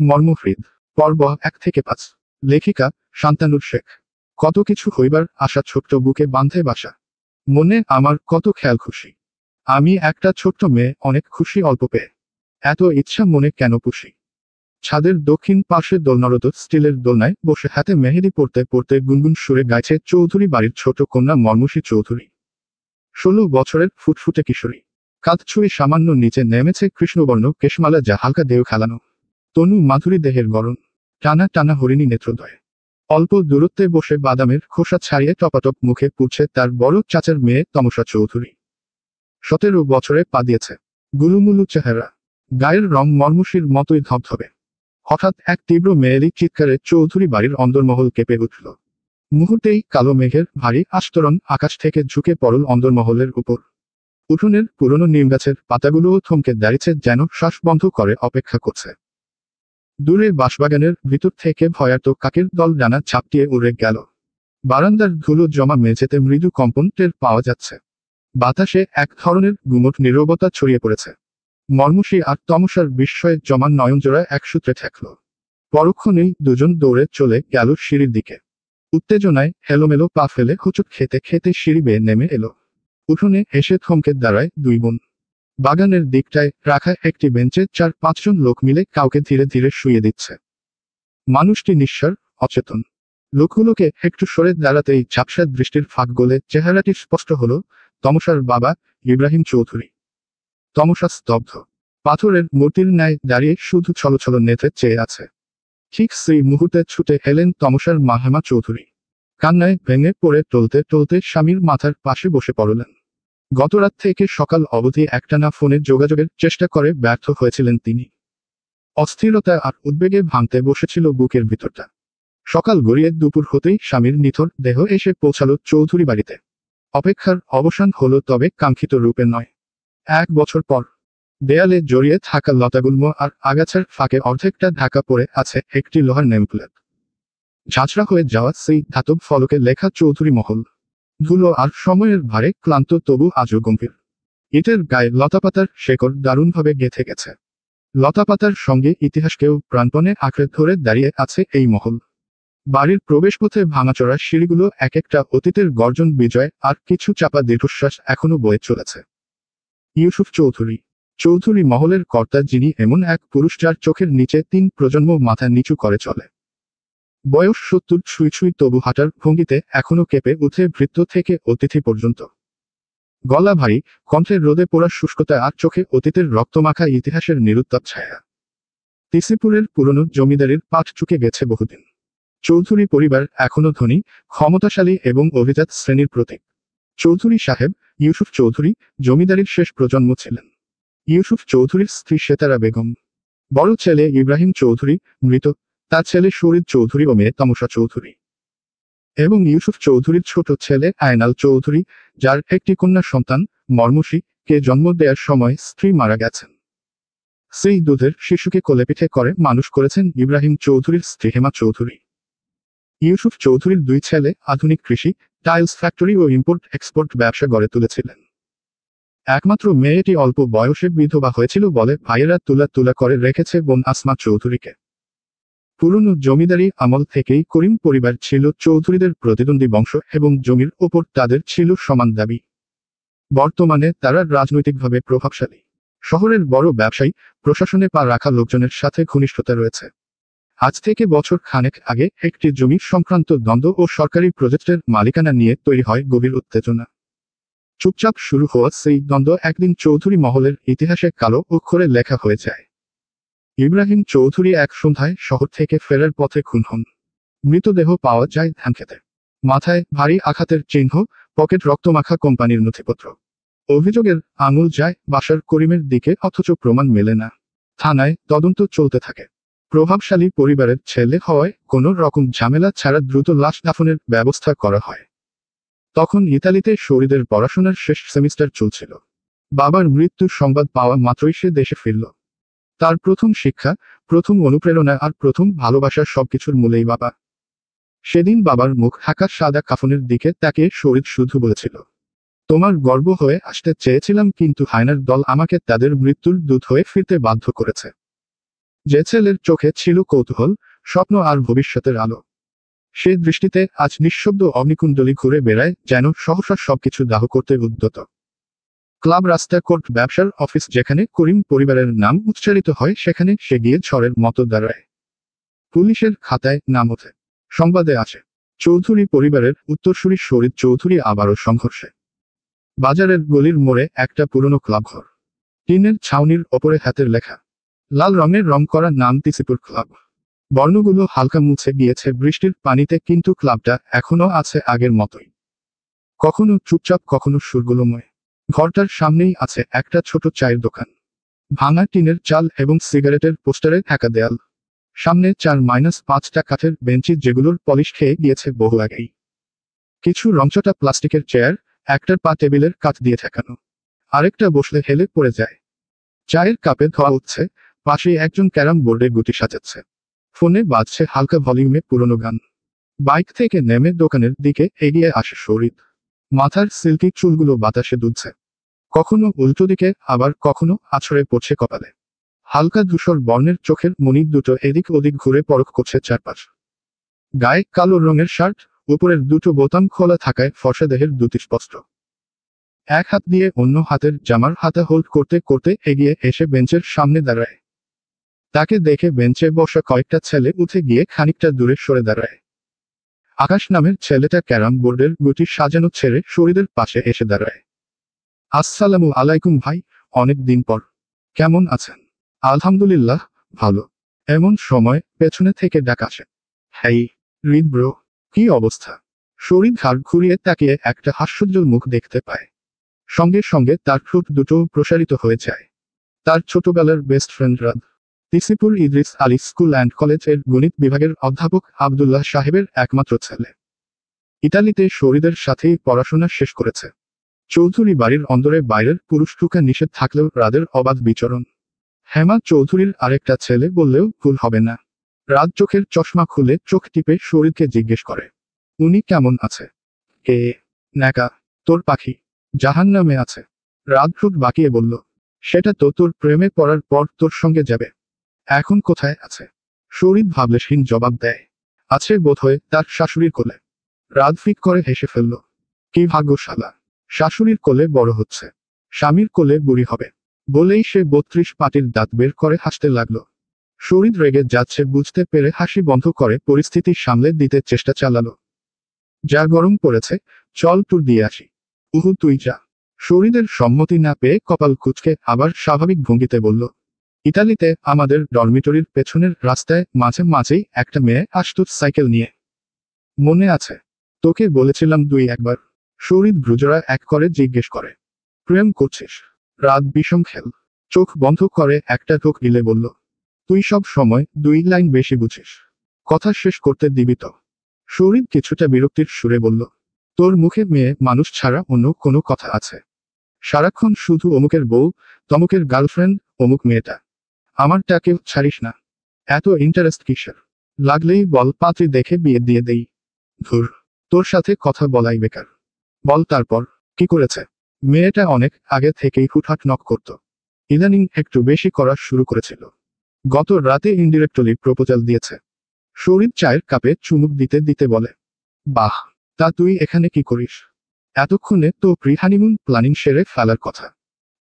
মর্মহৃদ। পর্ব 1 থেকে 5। লেখিকা শান্তানুর শেখ। কত কিছু হইবার আশা ছোট্ট বুকে বাঁধে বাসা। মনে আমার কত খেয়াল খুশি। আমি একটা ছোট্ট মেয়ে, অনেক খুশি অল্প পেয়ে। এত ইচ্ছা মনে কেন পুষি। ছাদের দক্ষিণ পাশে দোলনারত স্টিলের দোলনায় বসে হাতে মেহেদি পড়তে পড়তে গুনগুন সুরে গাইছে চৌধুরী বাড়ির ছোট কন্যা মর্মসী চৌধুরী। 16 বছরের ফুটফুটে কিশোরী। কাঁধ ছুঁয়ে সামান্য নিচে নেমেছে কৃষ্ণবর্ণ কেশমালা, যা হালকা দেও খেলানো। তনু মাধুরী দেহের গড়ন। টানা টানা হরিণী নেত্রদয়। অল্প দূরত্বে বসে বাদামের খোসা ছাড়িয়ে টপাটপ মুখে পুড়ছে তার বড় চাচার মেয়ে তমসা চৌধুরী। 17 বছরে পা দিয়েছে। গুলুমুলু চেহারা, গায়ের রং মর্মসীর মতোই ধবধবে। হঠাৎ এক তীব্র মেয়েলি চিৎকারে চৌধুরী বাড়ির অন্দরমহল কেঁপে উঠল। মুহূর্তেই কালো মেঘের ভারী আস্তরণ আকাশ থেকে ঝুঁকে পড়ল অন্দরমহলের উপর। উঠোনের পুরনো নিমগাছের পাতাগুলোও থমকে দাঁড়িয়েছে, যেন শ্বাস বন্ধ করে অপেক্ষা করছে। দূরে বাঁশবাগানের ভিতর থেকে ভয়ার্ত কাকের দল ডানা ঝাপটিয়ে উড়ে গেল। বারান্দার ধুলো জমা মেঝেতে মৃদু কম্পন টের পাওয়া যাচ্ছে। বাতাসে এক ধরনের গুমোট নীরবতা ছড়িয়ে পড়েছে। মর্মসী আর তমসার বিস্ময়ে জমা নয়নজোড়া একসূত্রে ঠেকল। পরক্ষণেই দুজন দৌড়ে চলে গেল সিঁড়ির দিকে। উত্তেজনায় হেলোমেলো পা ফেলে হোঁচট খেতে খেতে সিঁড়ি বেয়ে নেমে এলো। উঠোনে এসে থমকে দাঁড়ায় দুই বোন। বাগানের দিকটায় রাখা একটি বেঞ্চে 4-5 জন লোক মিলে কাউকে ধীরে ধীরে শুইয়ে দিচ্ছে। মানুষটি নিঃস্বার, অচেতন। লোকগুলোকে একটু সরে দাঁড়াতেই ঝাপসা দৃষ্টির ফাঁক গলে চেহারাটি স্পষ্ট হলো। তমসার বাবা ইব্রাহিম চৌধুরী। তমসা স্তব্ধ, পাথরের মূর্তির ন্যায় দাঁড়িয়ে শুধু ছলছল নেত্রে চেয়ে আছে। ঠিক সেই মুহূর্তে ছুটে এলেন তমসার মা হেমা চৌধুরী। কান্নায় ভেঙে পড়ে টলতে টলতে স্বামীর মাথার পাশে বসে পড়লেন। গতরাত থেকে সকাল অবধি একটানা ফোনে যোগাযোগের চেষ্টা করে ব্যর্থ হয়েছিলেন তিনি। অস্থিরতা আর উদ্বেগে ভাঙতে বসেছিল বুকের ভিতরটা। সকাল গড়িয়ে দুপুর হতেই স্বামীর নিথর দেহ এসে পৌঁছালো চৌধুরী বাড়িতে। অপেক্ষার অবসান হলো, তবে কাঙ্ক্ষিত রূপে নয়। 1 বছর পর। দেয়ালে জড়িয়ে থাকা লতাগুল্ম আর আগাছার ফাঁকে অর্ধেকটা ঢাকা পড়ে আছে একটি লোহার নেমপ্লেট। ঝাঁঝরা হয়ে যাওয়া সেই ধাতব ফলকে লেখা চৌধুরী মহল। ধুলো আর সময়ের ভারে ক্লান্ত, তবু আজও গম্ভীর। ইটের গায়ে লতাপাতার শেকড় দারুণভাবে গেঁথে গেছে। লতাপাতার সঙ্গে ইতিহাসকেও প্রাণপণে আঁকড়ে ধরে দাঁড়িয়ে আছে এই মহল। বাড়ির প্রবেশপথে ভাঙাচোরা সিঁড়িগুলো এক একটা অতীতের গর্জন, বিজয় আর কিছু চাপা দীর্ঘশ্বাস এখনো বয়ে চলেছে। ইউসুফ চৌধুরী। চৌধুরী মহলের কর্তা, যিনি এমন এক পুরুষ যার চোখের নিচে 3 প্রজন্ম মাথা নিচু করে চলে। বয়স 70 ছুঁই ছুঁই, তবু হাঁটার ভঙ্গিতে এখনো কেঁপে উঠে ভৃত্য থেকে অতিথি পর্যন্ত। গলা ভারী, কণ্ঠে রোদে পোড়া শুষ্কতা আর চোখে অতীতের রক্তমাখা ইতিহাসের নিরুত্তাপ ছায়া। তিসিপুরের পুরনো জমিদারির পাঠ চুকে গেছে বহুদিন। চৌধুরী পরিবার এখনো ধনী, ক্ষমতাশালী এবং অভিজাত শ্রেণীর প্রতীক। চৌধুরী সাহেব ইউসুফ চৌধুরী জমিদারির শেষ প্রজন্ম ছিলেন। ইউসুফ চৌধুরীর স্ত্রী সেতারা বেগম। বড় ছেলে ইব্রাহিম চৌধুরী মৃত, তার ছেলে শরীদ চৌধুরী ও মেয়ে তমসা চৌধুরী। এবং ইউসুফ চৌধুরীর ছোট ছেলে আয়নাল চৌধুরী, যার একটি কন্যা সন্তান মর্মসী কে জন্ম দেওয়ার সময় স্ত্রী মারা গেছেন। সেই দুধের শিশুকে কোলেপিঠে করে মানুষ করেছেন ইব্রাহিম চৌধুরীর স্ত্রী হেমা চৌধুরী। ইউসুফ চৌধুরীর 2 ছেলে আধুনিক কৃষি, টাইলস ফ্যাক্টরি ও ইম্পোর্ট এক্সপোর্ট ব্যবসা গড়ে তুলেছিলেন। একমাত্র মেয়েটি অল্প বয়সে বিধবা হয়েছিল বলে ভাইয়েরা তুলা তুলা করে রেখেছে বোন আসমা চৌধুরীকে। পুরনো জমিদারি আমল থেকেই করিম পরিবার ছিল চৌধুরীদের প্রতিদ্বন্দ্বী বংশ এবং জমির ওপর তাদের ছিল সমান দাবি। বর্তমানে তারা রাজনৈতিকভাবে প্রভাবশালী। শহরের বড় ব্যবসায়ী, প্রশাসনে পা রাখা লোকজনের সাথে ঘনিষ্ঠতা রয়েছে। আজ থেকে বছর খানেক আগে একটি জমি সংক্রান্ত দ্বন্দ্ব ও সরকারি প্রজেক্টের মালিকানা নিয়ে তৈরি হয় গভীর উত্তেজনা। চুপচাপ শুরু হওয়া সেই দ্বন্দ্ব একদিন চৌধুরী মহলের ইতিহাসে কালো অক্ষরে লেখা হয়ে যায়। ইব্রাহিম চৌধুরী এক সন্ধ্যায় শহর থেকে ফেরার পথে খুন হন। মৃতদেহ পাওয়া যায় ধানক্ষেতে। মাথায় ভারী আঘাতের চিহ্ন, পকেট রক্তমাখা কোম্পানির নথিপত্র। অভিযোগের আঙুল যায় বাশার করিমের দিকে, অথচ প্রমাণ মেলে না। থানায় তদন্ত চলতে থাকে। প্রভাবশালী পরিবারের ছেলে হওয়ায় কোনো রকম ঝামেলা ছাড়া দ্রুত লাশ দাফনের ব্যবস্থা করা হয়। তখন ইতালিতে শরীদের পড়াশোনার শেষ সেমিস্টার চলছিল। বাবার মৃত্যুর সংবাদ পাওয়া মাত্রই সে দেশে ফিরল। তার প্রথম শিক্ষা, প্রথম অনুপ্রেরণা আর প্রথম ভালোবাসা, সবকিছুর মূলেই বাবা। সেদিন বাবার মুখ ঢাকা সাদা কাফনের দিকে তাকিয়ে শরীর শুধু বলেছিল, তোমার গর্ব হয়ে আসতে চেয়েছিলাম, কিন্তু হায়নার দল আমাকে তাদের মৃত্যুর দূত হয়ে ফিরতে বাধ্য করেছে। যে ছেলের চোখে ছিল কৌতূহল, স্বপ্ন আর ভবিষ্যতের আলো, সে দৃষ্টিতে আজ নিঃশব্দ অগ্নিকুণ্ডলী ঘুরে বেড়ায়, যেন সহসা সবকিছু দাহ করতে উদ্যত। ক্লাব, রাস্তা, কোর্ট, ব্যবসার অফিস, যেখানে করিম পরিবারের নাম উচ্চারিত হয় সেখানে সে গিয়ে ঝড়ের মতো দাঁড়ায়। পুলিশের খাতায় নাম ওঠে, সংবাদে আছে, চৌধুরী পরিবারের উত্তরসূরি শরীদ চৌধুরী আবারও সংঘর্ষে। বাজারের গলির মোড়ে একটা পুরনো ক্লাবঘর, টিনের ছাউনির ওপরে হাতের লেখা, লাল রঙের রং করা নাম তিসিপুর ক্লাব। বর্ণগুলো হালকা মুছে গিয়েছে বৃষ্টির পানিতে, কিন্তু ক্লাবটা এখনো আছে আগের মতোই, কখনো চুপচাপ, কখনো সুরগুলোময়। ঘরটার সামনেই আছে একটা ছোট চায়ের দোকান, ভাঙা টিনের চাল এবং সিগারেটের পোস্টারে ঢাকা দেয়াল। সামনে 4-5টা কাঠের বেঞ্চি, যেগুলোর পলিশ খেয়ে গিয়েছে বহু আগেই। কিছু রংচটা প্লাস্টিকের চেয়ার, একটার পা টেবিলের কাঠ দিয়ে ঠেকানো, আরেকটা বসলে হেলে পড়ে যায়। চায়ের কাপে ধোয়া উঠছে, পাশেই একজন ক্যারাম বোর্ডে গুটি সাজাচ্ছে। ফোনে বাজছে হালকা ভলিউমে পুরনো গান। বাইক থেকে নেমে দোকানের দিকে এগিয়ে আসে শরীদ, মাথার সিল্কি চুলগুলো বাতাসে দুলছে, কখনো উল্টো দিকে, আবার কখনো আছড়ে পড়ছে কপালে। হালকা ধূসর বর্ণের চোখের মণি দুটো এদিক ওদিক ঘুরে পরখ করছে চারপাশ। গায়ে কালো রঙের শার্ট, উপরের দুটো বোতাম খোলা থাকায় ফর্সা দেহের দুটি স্পষ্ট। এক হাত দিয়ে অন্য হাতের জামার হাতা হোল্ড করতে করতে এগিয়ে এসে বেঞ্চের সামনে দাঁড়ায়। তাকে দেখে বেঞ্চে বসা কয়েকটা ছেলে উঠে গিয়ে খানিকটা দূরে সরে দাঁড়ায়। আকাশ নামের ছেলেটা ক্যারাম বোর্ডের গুটি সাজানো ছেড়ে শরীরের পাশে এসে দাঁড়ায়। আসসালামু আলাইকুম ভাই, অনেক দিন পর, কেমন আছেন? আলহামদুলিল্লাহ, ভালো। এমন সময় পেছনে থেকে ডাক আসে, হেই রিদ ব্রো, কি অবস্থা? শরীর ঘাড় ঘুরিয়ে তাকিয়ে একটা হাস্যোজ্জ্বল মুখ দেখতে পায়। সঙ্গে সঙ্গে তার ঠোঁট দুটো প্রসারিত হয়ে যায়। তার ছোটবেলার best friend Raad, Tisipur Idris Ali school and কলেজের গণিত বিভাগের অধ্যাপক আবদুল্লাহ সাহেবের একমাত্র ছেলে। ইতালিতে শরীরের সাথেই পড়াশোনা শেষ করেছে। চৌধুরী বাড়ির অন্দরে বাইরের পুরুষ ঢুকা নিষেধ থাকলেও রাদের অবাধ বিচরণ। হেমা চৌধুরীর আরেকটা ছেলে বললেও ভুল হবে না। রাত চোখের চশমা খুলে চোখ টিপে শরীরকে জিজ্ঞেস করে, উনি কেমন আছে? কে? ন্যাকা, তোর পাখি, জাহান্নামে আছে। রাত ঠোঁট বাঁকিয়ে বলল, সেটা তো তোর প্রেমে পড়ার পর তোর সঙ্গে যাবে। এখন কোথায় আছে? শরীর ভাবলেশহীন জবাব দেয়, আছে বোধহয় তার শাশুড়ির কোলে। রাত ফিক করে হেসে ফেলল, কি ভাগ্যশালা, শাশুড়ির কোলে বড় হচ্ছে, স্বামীর কোলে বুড়ি হবে। বলেই সে 32 পাটির দাঁত বের করে হাসতে লাগলো। শরীর রেগে যাচ্ছে বুঝতে পেরে হাসি বন্ধ করে পরিস্থিতি সামলে দিতে চেষ্টা চালালো, যা গরম পড়েছে, চল ট্যুর দিয়ে আসি। উহু, তুই যা। শরীরের সম্মতি না পেয়ে কপাল কুঁচকে আবার স্বাভাবিক ভঙ্গিতে বলল, ইতালিতে আমাদের ডরমিটরির পেছনের রাস্তায় মাঝে মাঝেই একটা মেয়ে আসতো সাইকেল নিয়ে, মনে আছে? তোকে বলেছিলাম 2-1 বার। শরীর ভ্রুজরা এক করে জিজ্ঞেস করে, প্রেম করছিস? রাত বিষম খেল, চোখ বন্ধ করে একটা ঠোক গিলে বলল, তুই সব সময় 2 লাইন বেশি বুঝিস, কথা শেষ করতে দিবি তো? শরীর কিছুটা বিরক্তির সুরে বলল, তোর মুখে মেয়ে মানুষ ছাড়া অন্য কোনো কথা আছে? সারাক্ষণ শুধু অমুকের বউ, তমুকের গার্লফ্রেন্ড, অমুক মেয়েটা। আমারটাকে ছাড়িস না। এত ইন্টারেস্ট কিসের? লাগলেই বল, পাত্রী দেখে বিয়ে দিয়ে দেই। ধুর, তোর সাথে কথা বলাই বেকার। বল তারপর, কি করেছে? মেয়েটা অনেক আগে থেকেই হুটহাট নক করত, ইদানিং একটু বেশি করা শুরু করেছিল। গত রাতে ইনডিরেক্টলি প্রপোজাল দিয়েছে। শরীর চায়ের কাপে চুমুক দিতে দিতে বলে, বাহ, তা তুই এখানে কি করিস? এতক্ষণে তো প্রি হানিমুন প্ল্যানিং সেরে ফেলার কথা।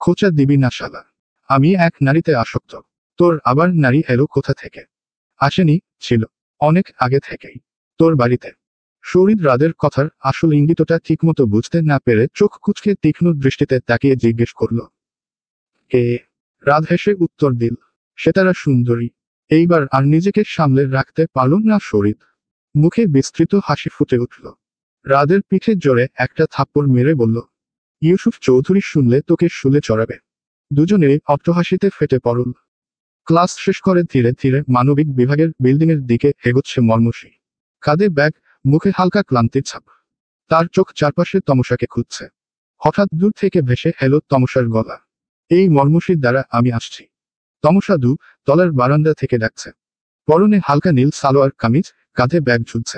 খোঁচা দিবি না শালা, আমি এক নারীতে আসক্ত। তোর আবার নারী এলো কোথা থেকে? আসেনি, ছিল অনেক আগে থেকেই, তোর বাড়িতে। শরীর রাদের কথার আসল ইঙ্গিতটা ঠিকমতো বুঝতে না পেরে চোখ কুঁচকে তীক্ষ্ণ দৃষ্টিতে তাকিয়ে জিজ্ঞেস করল, কে? রাত হেসে উত্তর দিল, সেতারা সুন্দরী। এইবার আর নিজেকে সামলে রাখতে পারল না শরীর, মুখে বিস্তৃত হাসি ফুটে উঠল। রাদের পিঠে জোরে একটা থাপ্পড় মেরে বলল, ইউসুফ চৌধুরী শুনলে তোকে শুলে চড়াবে। দুজনেরই অট্টহাসিতে ফেটে পড়ল। ক্লাস শেষ করে ধীরে ধীরে মানবিক বিভাগের বিল্ডিংয়ের দিকে এগোচ্ছে মর্মসী, কাঁধে ব্যাগ, মুখে হালকা ক্লান্তির ছাপ। তার চোখ চারপাশে তমসাকে খুঁজছে। হঠাৎ দূর থেকে ভেসে এলো তমসার গলা, এই মর্মসীর দ্বারা আমি আসছি। তমসা তলার বারান্দা থেকে ডাকছে। পরনে হালকা নীল সালোয়ার কামিজ, কাঁধে ব্যাগ ঝুলছে।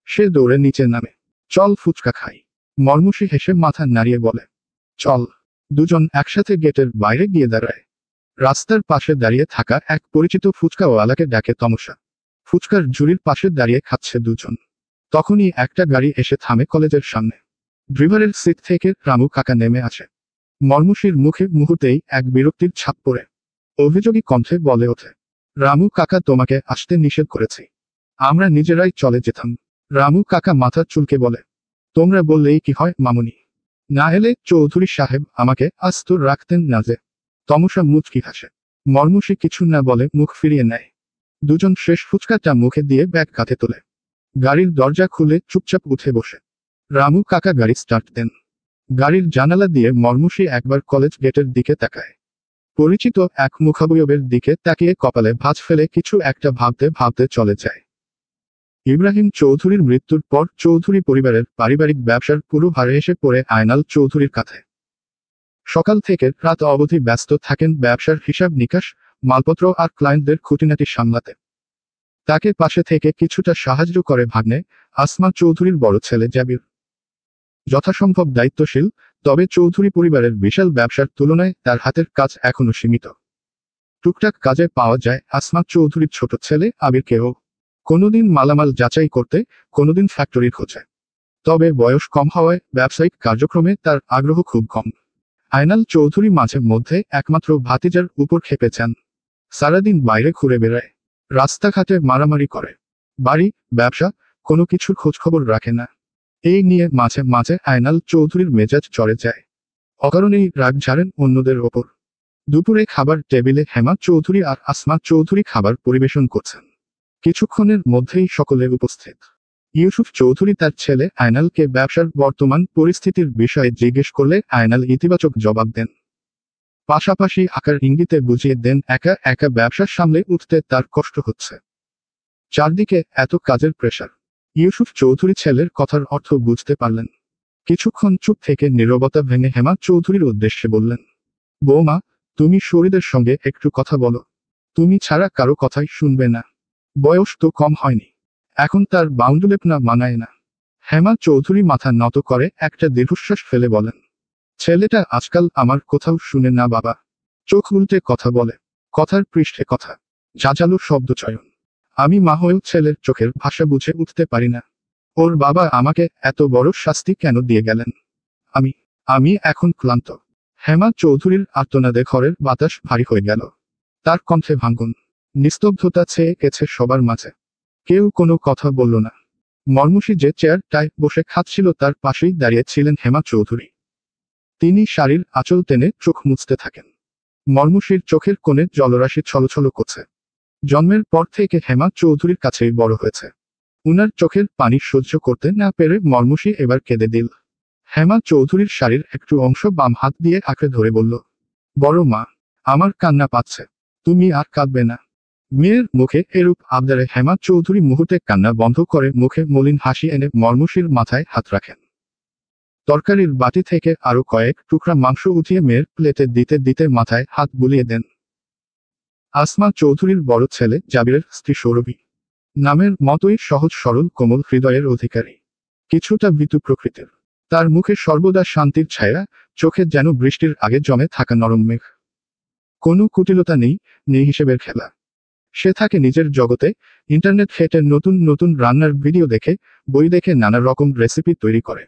সে দৌড়ে নিচে নামে, চল ফুচকা খাই। মর্মসী হেসে মাথা নাড়িয়ে বলে, চল। দুজন একসাথে গেটের বাইরে গিয়ে দাঁড়ায়। রাস্তার পাশে দাঁড়িয়ে থাকা এক পরিচিত ফুচকাওয়ালাকে ডাকে তমসা। ফুচকার ঝুড়ির পাশে দাঁড়িয়ে খাচ্ছে দুজন। তখনই একটা গাড়ি এসে থামে কলেজের সামনে। ড্রাইভারের সিট থেকে রামু কাকা নেমে আসে। মর্মুষীর মুখে মুহূর্তেই এক বিরক্তির ছাপ পড়ে। অভিযোগী কণ্ঠে বলে ওঠে, রামু কাকা, তোমাকে আসতে নিষেধ করেছি, আমরা নিজেরাই চলে যেতাম। রামু কাকা মাথা চুলকে বলে, তোমরা বললেই কি হয় মামুনি, না এলে চৌধুরী সাহেব আমাকে আস্ত রাখতেন না যে। তমসা মুচকি হাসে। মর্মুষী কিছু না বলে মুখ ফিরিয়ে নেয়। দুজন শেষ ফুচকাটা মুখে দিয়ে ব্যাগ কাঁধে তোলে। গাড়ির দরজা খুলে চুপচাপ উঠে বসে। রামু কাকা গাড়ি স্টার্ট দেন। গাড়ির জানালা দিয়ে মর্মুষী একবার কলেজ গেটের দিকে তাকায়। পরিচিত এক মুখাবয়বের দিকে তাকিয়ে কপালে ভাঁজ ফেলে কিছু একটা ভাবতে ভাবতে চলে যায়। ইব্রাহিম চৌধুরীর মৃত্যুর পর চৌধুরী পরিবারের পারিবারিক ব্যবসার পুরো ভার এসে পড়ে আয়নাল চৌধুরীর কাঁধে। সকাল থেকে রাত অবধি ব্যস্ত থাকেন ব্যবসার হিসাব নিকাশ, মালপত্র আর ক্লায়েন্টদের খুঁটিনাটি সামলাতে। তাকে পাশে থেকে কিছুটা সাহায্য করে ভাগ্নে আসমা চৌধুরীর বড় ছেলে জাবির। যথাসম্ভব দায়িত্বশীল, তবে চৌধুরী পরিবারের বিশাল ব্যবসার তুলনায় তার হাতের কাজ এখনো সীমিত। টুকটাক কাজে পাওয়া যায় আসমা চৌধুরীর ছোট ছেলে আবিরকেও। কোনোদিন মালামাল যাচাই করতে, কোনোদিন ফ্যাক্টরির খোঁজে। তবে বয়স কম হওয়ায় ব্যবসায়িক কার্যক্রমে তার আগ্রহ খুব কম। আয়নাল চৌধুরী মাঝে মধ্যে একমাত্র ভাতিজার উপর খেপে যান। সারাদিন বাইরে ঘুরে বেড়ায়, রাস্তাঘাটে মারামারি করে, বাড়ি ব্যবসা কোনো কিছুর খোঁজখবর রাখে না। এই নিয়ে মাঝে মাঝে আয়নাল চৌধুরীর মেজাজ চড়ে যায়। অকারণেই রাগ ঝাড়েন অন্যদের ওপর। দুপুরে খাবার টেবিলে হেমা চৌধুরী আর আসমা চৌধুরী খাবার পরিবেশন করছেন। কিছুক্ষণের মধ্যেই সকলে উপস্থিত। ইউসুফ চৌধুরী তার ছেলে আয়নালকে ব্যবসার বর্তমান পরিস্থিতির বিষয়ে জিজ্ঞেস করলে আয়নাল ইতিবাচক জবাব দেন। পাশাপাশি আকার ইঙ্গিতে বুঝিয়ে দেন একা একা ব্যবসা সামলে উঠতে তার কষ্ট হচ্ছে। চারদিকে এত কাজের প্রেশার। ইউসুফ চৌধুরী ছেলের কথার অর্থ বুঝতে পারলেন। কিছুক্ষণ চুপ থেকে নীরবতা ভেঙে হেমা চৌধুরীর উদ্দেশ্যে বললেন, বৌমা, তুমি শরীরের সঙ্গে একটু কথা বলো, তুমি ছাড়া কারো কথাই শুনবে না। বয়স তো কম হয়নি, এখন তার বাউন্ডুলেপ না মানায় না। হেমা চৌধুরী মাথা নত করে একটা দীর্ঘশ্বাস ফেলে বলেন, ছেলেটা আজকাল আমার কোথাও শুনে না বাবা। চোখ উল্টে কথা বলে, কথার পৃষ্ঠে কথা, ঝাঁঝালো শব্দচয়ন। আমি মা হয়েও ছেলের চোখের ভাষা বুঝে উঠতে পারি না। ওর বাবা আমাকে এত বড় শাস্তি কেন দিয়ে গেলেন? আমি এখন ক্লান্ত। হেমা চৌধুরীর আর্তনাদে ঘরের বাতাস ভারী হয়ে গেল। তার কণ্ঠে ভাঙ্গন, নিস্তব্ধতা ছেয়ে গেছে সবার মাঝে। কেউ কোনো কথা বলল না। মর্মুষী যে চেয়ারটায় বসে খাচ্ছিল তার পাশেই দাঁড়িয়ে ছিলেন হেমা চৌধুরী। তিনি শাড়ির আঁচল টেনে চোখ মুছতে থাকেন। মর্মুষীর চোখের কোণে জলরাশি ছলছল করছে। জন্মের পর থেকে হেমা চৌধুরীর কাছেই বড় হয়েছে। উনার চোখের পানি সহ্য করতে না পেরে মর্মুষী এবার কেঁদে দিল। হেমা চৌধুরীর শাড়ির একটু অংশ বাম হাত দিয়ে আঁকড়ে ধরে বলল, বড় মা, আমার কান্না পাচ্ছে, তুমি আর কাঁদবে না। মেয়ের মুখে এরূপ আবদারে হেমা চৌধুরী মুহূর্তে কান্না বন্ধ করে মুখে মলিন হাসি এনে মর্মুষীর মাথায় হাত রাখেন। তরকারির বাটি থেকে আরো কয়েক টুকরা মাংস উঠিয়ে মেয়ের প্লেটে দিতে দিতে মাথায় হাত বুলিয়ে দেন। আসমা চৌধুরীর বড় ছেলে জাবিরের স্ত্রী সৌরভী। নামের মতোই সহজ সরল কোমল হৃদয়ের অধিকারী, কিছুটা ভীতু প্রকৃতির। তার মুখে সর্বদা শান্তির ছায়া, চোখে যেন বৃষ্টির আগে জমে থাকা নরম মেঘ। কোনো কুটিলতা নেই, নেই হিসেবের খেলা। সে থাকে নিজের জগতে, ইন্টারনেট ঘেঁটে নতুন নতুন রান্নার ভিডিও দেখে, বই দেখে নানা রকম রেসিপি তৈরি করে।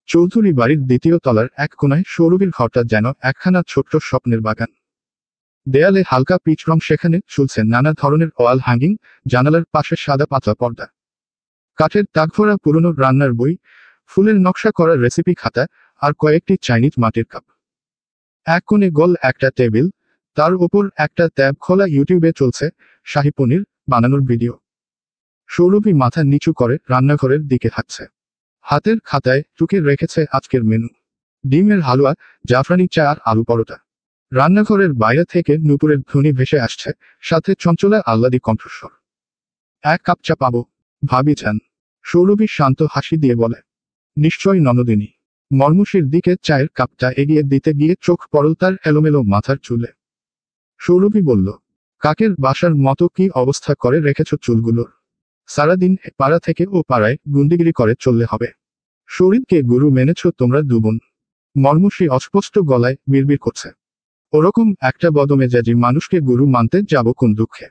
চৌধুরী বাড়ির দ্বিতীয় তলার এক কোণায় সৌরভীর ঘরটা যেন একখানা ছোট্ট স্বপ্নের বাগান। দেয়ালে হালকা পিচ রং, সেখানে ঝুলছে নানা ধরনের ওয়াল হ্যাঙ্গিং, জানালার পাশে সাদা পাতলা পর্দা। কাঠের তাকভরা পুরনো রান্নার বই, ফুলের নকশা করা রেসিপি খাতা, আর কয়েকটি চাইনিজ মাটির কাপ। এক কোণে গোল একটা টেবিল, তার ওপর একটা ট্যাব খোলা, ইউটিউবে চলছে শাহী পনির বানানোর ভিডিও। সৌরভী মাথা নিচু করে রান্নাঘরের দিকে হাঁটছে। হাতের খাতায় টুকে রেখেছে আজকের মেনু, ডিমের হালুয়া, জাফরানি চা আর আলু পরোটা। রান্নাঘরের বাইরে থেকে নুপুরের ধ্বনি ভেসে আসছে, সাথে চঞ্চলা আহ্লাদী কণ্ঠস্বর। এক কাপ চা পাবো ভাবি চান? সৌরভী শান্ত হাসি দিয়ে বলে, নিশ্চয়ই ননদিনী। মর্মুষীর দিকে চায়ের কাপটা এগিয়ে দিতে গিয়ে চোখ পড়ল তার এলোমেলো মাথার চুলে। সৌরভী বলল, কাকের বাসার মতো কি অবস্থা করে রেখেছ চুলগুলোর? সারাদিন এ পাড়া থেকে ও পাড়ায় গুন্ডিগিরি করে চললে হবে? শরীরকে গুরু মেনেছ তোমরা দুবোন। মর্মুষী অস্পষ্ট গলায় বিড়বিড় করছে, ওরকম একটা বদমেজাজি মানুষকে গুরু মানতে যাব কোন দুঃখে?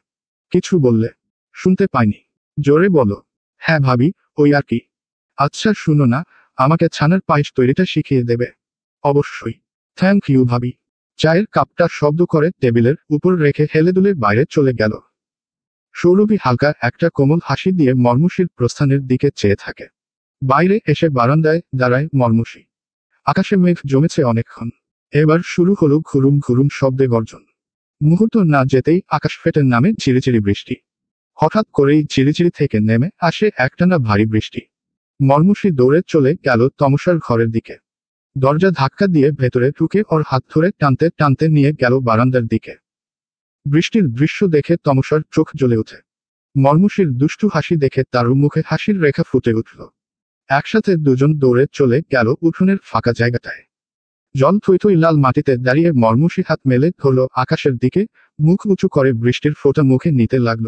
কিছু বললে? শুনতে পাইনি। জোরে বলো। হ্যাঁ ভাবি, ওই আর কি। আচ্ছা শুনো না, আমাকে ছানার পায়েস তৈরিটা শিখিয়ে দেবে? অবশ্যই। থ্যাংক ইউ ভাবি। চায়ের কাপটা শব্দ করে টেবিলের উপর রেখে হেলে দুলে বাইরে চলে গেল। সৌরভী হালকা একটা কোমল হাসি দিয়ে মর্মুষীর প্রস্থানের দিকে চেয়ে থাকে। বাইরে এসে বারান্দায় দাঁড়ায় মর্মুষী। আকাশে মেঘ জমেছে অনেকক্ষণ। এবার শুরু হলো ঘুরুম ঘুরুম শব্দে গর্জন। মুহূর্ত না যেতেই আকাশ ফেটে নামে ঝিরিঝিরি বৃষ্টি। হঠাৎ করেই ঝিরিঝিরি থেকে নেমে আসে একটানা ভারী বৃষ্টি। মর্মুষী দৌড়ে চলে গেল তমসার ঘরের দিকে। দরজা ধাক্কা দিয়ে ভেতরে ঢুকে ওর হাত ধরে টানতে টানতে নিয়ে গেল বারান্দার দিকে। বৃষ্টির দৃশ্য দেখে তমসার চোখ জ্বলে ওঠে। মর্মুষীর দুষ্টু হাসি দেখে তার মুখে হাসির রেখা ফুটে উঠল। একসাথে দুজন দৌড়ে চলে গেল উঠোনের ফাঁকা জায়গাটায়। জল থই লাল মাটিতে দাঁড়িয়ে মর্মুষী হাত মেলে ধরল আকাশের দিকে, মুখ উঁচু করে বৃষ্টির ফোঁটা মুখে নিতে লাগল।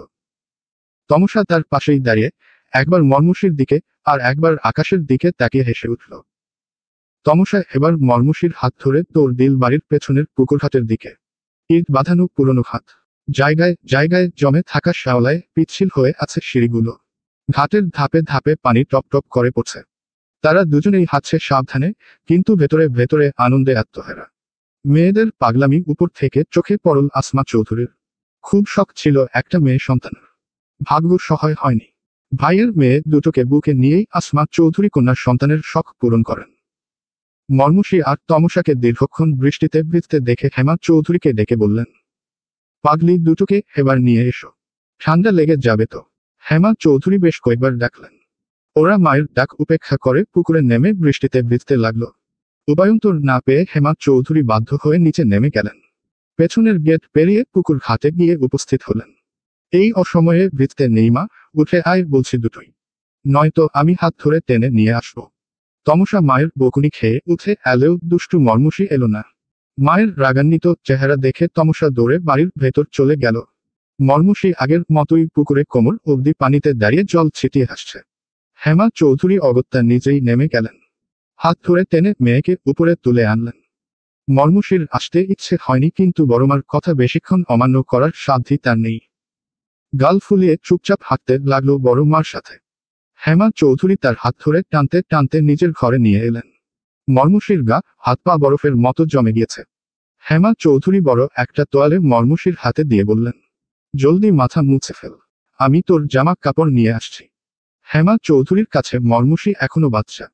তমসা তার পাশেই দাঁড়িয়ে একবার মর্মুষীর দিকে আর একবার আকাশের দিকে তাকিয়ে হেসে উঠল। তমসা এবার মর্মুষীর হাত ধরে দৌড় দিল বাড়ির পেছনের পুকুরঘাটের দিকে। ইট বাঁধানো পুরনো ঘাট। জায়গায় জায়গায় জমে থাকা শ্যাওলায় পিচ্ছিল হয়ে আছে সিঁড়িগুলো। ঘাটের ধাপে ধাপে পানি টপ টপ করে পড়ছে। তারা দুজনেই হাঁটছে সাবধানে, কিন্তু ভেতরে ভেতরে আনন্দে আত্মহারা। মেয়েদের পাগলামি উপর থেকে চোখে পড়ল আসমা চৌধুরীর। খুব শখ ছিল একটা মেয়ে সন্তানের। ভাগ্য সহায় হয়নি। ভাইয়ের মেয়ে দুটোকে বুকে নিয়েই আসমা চৌধুরী কন্যার সন্তানের শখ পূরণ করেন। মর্মুষী আর তমসাকে দীর্ঘক্ষণ বৃষ্টিতে ভিজতে দেখে হেমা চৌধুরীকে ডেকে বললেন, পাগলি দুটোকে এবার নিয়ে এসো, ঠান্ডা লেগে যাবে তো। হেমা চৌধুরী বেশ কয়েকবার ডাকলেন। ওরা মায়ের ডাক উপেক্ষা করে পুকুরে নেমে বৃষ্টিতে ভিজতে লাগলো। উপায়ন্তর না পেয়ে হেমা চৌধুরী বাধ্য হয়ে নিচে নেমে গেলেন। পেছনের গেট পেরিয়ে পুকুর ঘাটে গিয়ে উপস্থিত হলেন। এই অসময়ে ভিজতে নেই মা, উঠে আয় বলছি দুটোই, নয়তো আমি হাত ধরে টেনে নিয়ে আসবো। তমসা মায়ের বকুনি খেয়ে উঠে এলেও দুষ্টু মর্মুষী এলো না। মায়ের রাগান্বিত চেহারা দেখে তমসা দৌড়ে বাড়ির ভেতর চলে গেল। মর্মুষী আগের মতোই পুকুরে কোমর অবধি পানিতে দাঁড়িয়ে জল ছিটিয়ে হাসছে। হেমা চৌধুরী অগত্যা নিজেই নেমে গেলেন। হাত ধরে টেনে মেয়েকে উপরে তুলে আনলেন। মর্মুষীর আসতে ইচ্ছে হয়নি, কিন্তু বড়মার কথা বেশিক্ষণ অমান্য করার সাধ্যই তার নেই। গাল ফুলিয়ে চুপচাপ হাঁটতে লাগলো বড় মার সাথে। হেমা চৌধুরী তার হাত ধরে টানতে টানতে নিজের ঘরে নিয়ে এলেন। মর্মুষীর গা হাত পা বরফের মতো জমে গিয়েছে। হেমা চৌধুরী বড় একটা তোয়ালে মর্মুষীর হাতে দিয়ে বললেন, জলদি মাথা মুছে ফেল, আমি তোর জামা কাপড় নিয়ে আসছি। হেমা চৌধুরীর কাছে মর্মুষী এখনো বাচ্চা।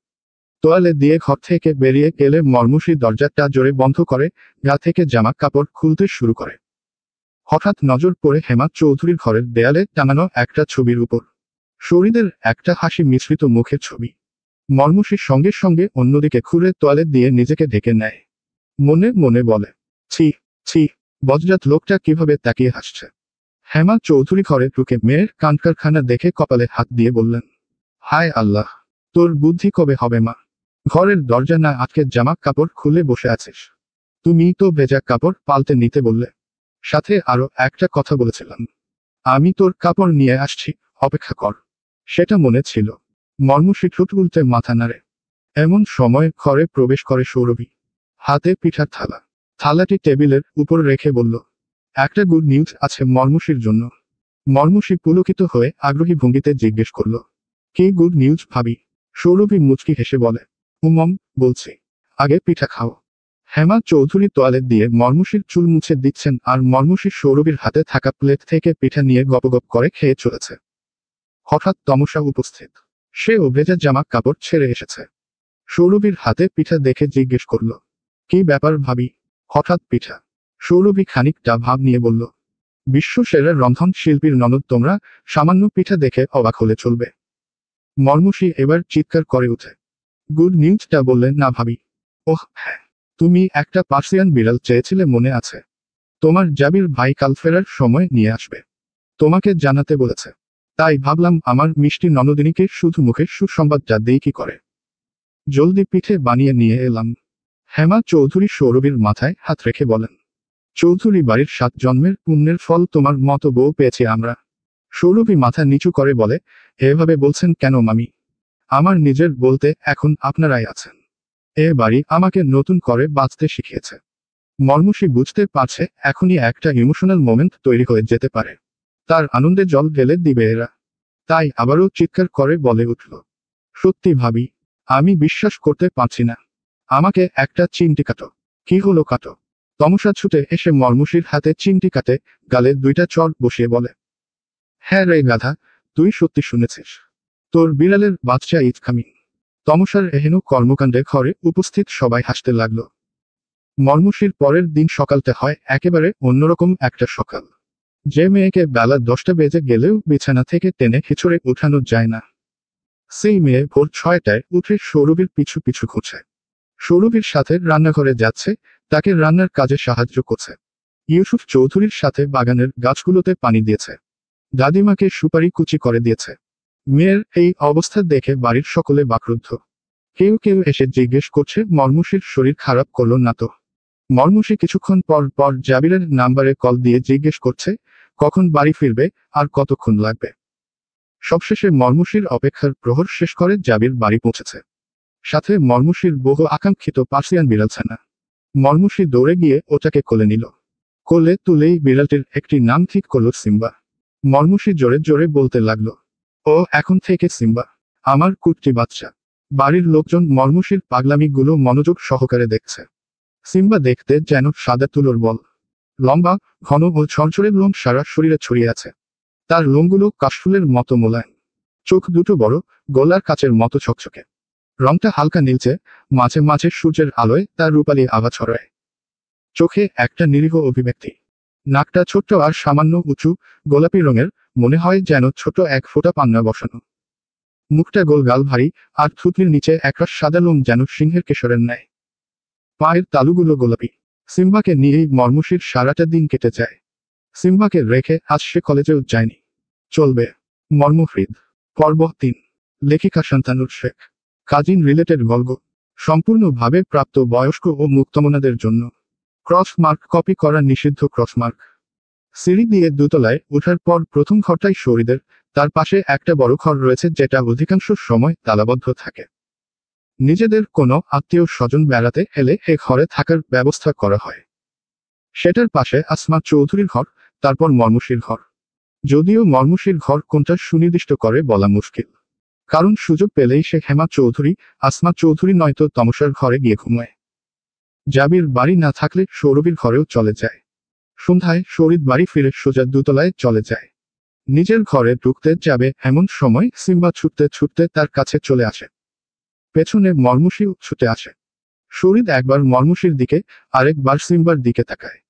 তোয়ালে দিয়ে ঘর থেকে বেরিয়ে গেলে মর্মুষী দরজাটা জোরে বন্ধ করে গা থেকে জামা কাপড় খুলতে শুরু করে। হঠাৎ নজর পড়ে হেমা চৌধুরীর ঘরের দেয়ালে টাঙানো একটা ছবির উপর। শরীরের একটা হাসি মিশ্রিত মুখের ছবি। মর্মুষীর সঙ্গে সঙ্গে অন্যদিকে ঘুরে তোয়ালে দিয়ে নিজেকে ঢেকে নেয়। মনে মনে বলে, ছি ছি, বজ্জাত লোকটা কিভাবে তাকিয়ে হাসছে। হেমা চৌধুরী ঘরে ঢুকে মেয়ের কানকারখানা দেখে কপালে হাত দিয়ে বললেন, হায় আল্লাহ, তোর বুদ্ধি কবে হবে মা? ঘরের দরজা না আটকে জামা কাপড় খুলে বসে আছিস। তুমি তো ভেজা কাপড় পাল্টে নিতে বললে। সাথে আরো একটা কথা বলেছিলাম, আমি তোর কাপড় নিয়ে আসছি, অপেক্ষা কর। সেটা মনে ছিল। মর্মুষী ঠোঁট উল্টে মাথা নাড়ে। এমন সময় ঘরে প্রবেশ করে সৌরভী। হাতে পিঠার থালা। থালাটি টেবিলের উপর রেখে বলল, একটা গুড নিউজ আছে মর্মুষীর জন্য। মর্মুষী পুলকিত হয়ে আগ্রহী ভঙ্গিতে জিজ্ঞেস করল, কি গুড নিউজ ভাবি? সৌরভী মুচকি হেসে বলে, উমম, বলছি, আগে পিঠা খাও। হেমা চৌধুরী তোয়ালে দিয়ে মর্মুষীর চুল মুছে দিচ্ছেন আর মর্মুষী সৌরভীর হাতে থাকা প্লেট থেকে পিঠা নিয়ে গপগপ করে খেয়ে চলেছে। হঠাৎ তমসা উপস্থিত। সেও ভেজা জামা কাপড় ছেড়ে এসেছে। সৌরভীর হাতে পিঠা দেখে জিজ্ঞেস করল, কি ব্যাপার ভাবি, হঠাৎ পিঠা? সৌরভী খানিকটা ভাব নিয়ে বলল, বিশ্ব সেরা রন্ধন শিল্পীর ননদ তোমরা, সামান্য পিঠা দেখে অবাক হলে চলবে। মর্মুষী এবার চিৎকার করে উঠে, গুড নিউজটা বললেন না ভাবি? ওহ হ্যাঁ, তুমি একটা পার্সিয়ান বিড়াল চেয়েছিলে মনে আছে? তোমার জাবির ভাই কাল ফেরার সময় নিয়ে আসবে। তোমাকে জানাতে বলেছে। তাই ভাবলাম আমার মিষ্টি ননদিনীকে শুধু মুখে সুসংবাদটা দেই কি করে। জলদি পিঠে বানিয়ে নিয়ে এলাম। হেমা চৌধুরী সৌরভীর মাথায় হাত রেখে বলেন, চৌধুরী বাড়ির 7 জন্মের পুণ্যের ফল তোমার মতো বউ পেয়েছি আমরা। সৌরভী মাথা নিচু করে বলে, এভাবে বলছেন কেন মামি? আমার নিজের বলতে এখন আপনারাই আছেন। এ বাড়ি আমাকে নতুন করে বাঁচতে শিখিয়েছে। মর্মুষী বুঝতে পারছে এখনই একটা ইমোশনাল মোমেন্ট তৈরি হয়ে যেতে পারে। তার আনন্দে জল ঢেলে দিবে এরা। তাই আবারও চিৎকার করে বলে উঠল, সত্যি ভাবি, আমি বিশ্বাস করতে পারছি না। আমাকে একটা চিমটি কাটো। কি হলো কাটো? তমসা ছুটে এসে মর্মুষীর হাতে চিমটি কাটে, গালে 2টা চড় বসিয়ে বলে, হ্যাঁ রে গাধা, তুই সত্যি শুনেছিস। তোর বিড়ালের বাচ্চা ইজ কামিং। তমসার এহেন কর্মকাণ্ডে ঘরে উপস্থিত সবাই হাসতে লাগলো। মর্মুষীর পরের দিন সকালটা হয় একেবারে অন্যরকম একটা সকাল। যে মেয়েকে বেলা 10টা বেজে গেলেও বিছানা থেকে টেনে হিঁচড়ে উঠানো যায় না, সেই মেয়ে ভোর 6টায় উঠে সৌরভীর পিছু পিছু ঘুরছে। সৌরভীর সাথে রান্নাঘরে যাচ্ছে, তাকে রান্নার কাজে সাহায্য করছে। ইউসুফ চৌধুরীর সাথে বাগানের গাছগুলোতে পানি দিয়েছে। দাদিমাকে সুপারি কুচি করে দিয়েছে। মেয়ের এই অবস্থা দেখে বাড়ির সকলে বাকরুদ্ধ। কেউ কেউ এসে জিজ্ঞেস করছে মর্মুষীর শরীর খারাপ করলো না তো। মর্মুষী কিছুক্ষণ পর পর জাবিরের নাম্বারে কল দিয়ে জিজ্ঞেস করছে কখন বাড়ি ফিরবে আর কতক্ষণ লাগবে। সবশেষে মর্মুষীর অপেক্ষার প্রহর শেষ করে জাবির বাড়ি পৌঁছেছে। সাথে মর্মুষীর বহু আকাঙ্ক্ষিত পার্সিয়ান বিড়াল ছানা। মর্মুষী দৌড়ে গিয়ে ওটাকে কোলে নিল। কোলে তুলেই বিড়ালটির একটি নাম ঠিক করল সিম্বা। মর্মুষী জোরে জোরে বলতে লাগলো, ও এখন থেকে সিম্বা, আমার কুট্টি বাচ্চা। বাড়ির লোকজন মর্মুষীর পাগলামিগুলো মনোযোগ সহকারে দেখছে। সিম্বা দেখতে যেন সাদা তুলোর বল। লম্বা, ঘন ও ঝরঝরে লোম সারা শরীরে ছড়িয়ে আছে। তার লোমগুলো কাশফুলের মতো মোলায়েম। চোখ দুটো বড়, গলার কাচের মতো ছকছকে। রংটা হালকা নীলচে, মাঝে মাঝে সূর্যের আলোয় তার রূপালি আভা ছড়ায়। চোখে একটা নিরীহ অভিব্যক্তি। নাকটা ছোট্ট আর সামান্য উঁচু, গোলাপি রঙের, মনে হয় যেন ছোট এক ফোঁটা পান্না বসানো। মুখটা গোল, গাল ভারী, আর থুতনির নিচে একরাশ সাদা লোম যেন সিংহের কেশরের ন্যায়। পায়ের তালুগুলো গোলাপি। সিম্বাকে নিয়েই মর্মুষীর সারাটা দিন কেটে যায়। সিম্বাকে রেখে আজ সে কলেজেও যায়নি। চলবে মর্মহৃদ। পর্ব 3। লেখিকা শান্তানুর শেখ। কাজিন রিলেটেড গল্প, সম্পূর্ণভাবে প্রাপ্ত বয়স্ক ও মুক্তমনাদের জন্য। ক্রস মার্ক কপি করা নিষিদ্ধ। Cross mark. সিঁড়ি দিয়ে দোতলায় ওঠার পর প্রথম ঘরটাই শহীদের, তার পাশে একটা বড় ঘর রয়েছে যেটা অধিকাংশ সময় তালাবদ্ধ থাকে। নিজেদের কোনো আত্মীয় স্বজন বেড়াতে এলে এ ঘরে থাকার ব্যবস্থা করা হয়। সেটার পাশে আসমা চৌধুরীর ঘর, তারপর মর্মুষীর ঘর। যদিও মর্মুষীর ঘর কোনটা সুনির্দিষ্ট করে বলা মুশকিল, কারণ সুযোগ পেলেই সে হেমা চৌধুরী, আসমা চৌধুরী নয়তো তমসার ঘরে গিয়ে ঘুমায়। জাবির বাড়ি না থাকলে সৌরভীর ঘরেও চলে যায়। সন্ধ্যায় শরীদ বাড়ি ফিরে সোজা দোতলায় চলে যায়। নিজের ঘরে ঢুকতে যাবে এমন সময় সিম্বা ছুটতে ছুটতে তার কাছে চলে আসে। পেছনে মর্মুষীও ছুটে আসে। শরীদ একবার মর্মুষীর দিকে, আরেকবার সিম্বার দিকে তাকায়।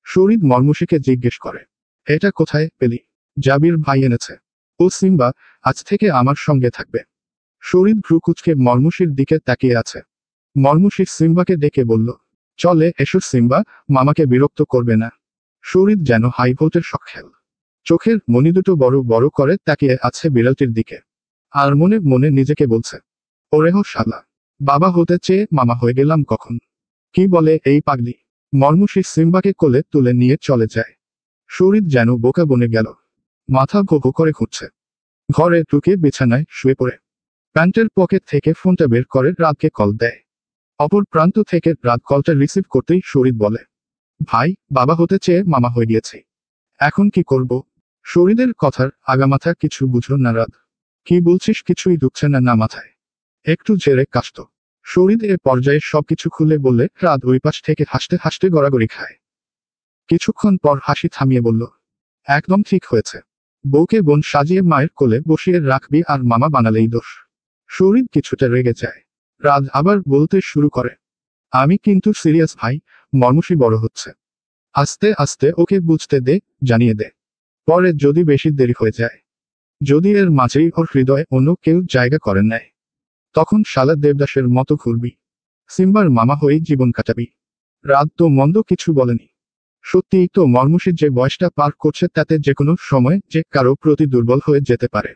শরীদ মর্মুষীকে জিজ্ঞেস করে, এটা কোথায় পেলি? জাবির ভাই এনেছে। ও সিম্বা, আজ থেকে আমার সঙ্গে থাকবে। শরীদ ভ্রু কুঁচকে মর্মুষীর দিকে তাকিয়ে আছে। মর্মুষী সিম্বাকে ডেকে বলল, চলে এসো সিম্বা, মামাকে বিরক্ত করবে না। শরীদ যেন হাই ভোল্টের শখেল। চোখের মনি দুটো বড় বড় করে তাকিয়ে আছে বিড়ালটির দিকে। আর মনে মনে নিজেকে বলছে, ওরেহ শালা, বাবা হতে চেয়ে মামা হয়ে গেলাম কখন। কি বলে এই পাগলি। মর্মুষী সিম্বাকে কোলে তুলে নিয়ে চলে যায়। শরীদ যেন বোকা বনে গেল। মাথা ভো ভো করে ঘুরছে। ঘরে ঢুকে বিছানায় শুয়ে পড়ে প্যান্টের পকেট থেকে ফোনটা বের করে রাতকে কল দেয়। অপর প্রান্ত থেকে রাত কলটা রিসিভ করতেই শরীদ বলে, ভাই, বাবা হতে চেয়ে মামা হয়ে গিয়েছে। এখন কি করব? শরীদের কথার আগামাথা কিছু বুঝল না রাত। কি বলছিস কিছুই ঢুকছে না না মাথায়। একটু ঝেড়ে কাশত। শরীদ এ পর্যায়ে সবকিছু খুলে বললে রাত ওই পাশ থেকে হাসতে হাসতে গড়াগড়ি খায়। কিছুক্ষণ পর হাসি থামিয়ে বলল, একদম ঠিক হয়েছে। বউকে বোন সাজিয়ে মায়ের কোলে বসিয়ে রাখবি আর মামা বানালেই দোষ। শরীদ কিছুটা রেগে যায়। রাত আবার বলতে শুরু করে, আমি কিন্তু সিরিয়াস ভাই, মর্মুষী বড় হচ্ছে। আস্তে আস্তে ওকে বুঝতে দে, জানিয়ে দে। পরে যদি বেশি দেরি হয়ে যায়, যদি এর মাঝেই ওর হৃদয়ে অন্য কেউ জায়গা করে নেয়, তখন শালা দেবদাসের মতো ঘুরবি। সিম্বার মামা হয়েই জীবন কাটাবি। রাত তো মন্দ কিছু বলেনি। সত্যিই তো মর্মুষীর যে বয়সটা পার করছে তাতে যেকোনো সময় যে কারো প্রতি দুর্বল হয়ে যেতে পারে।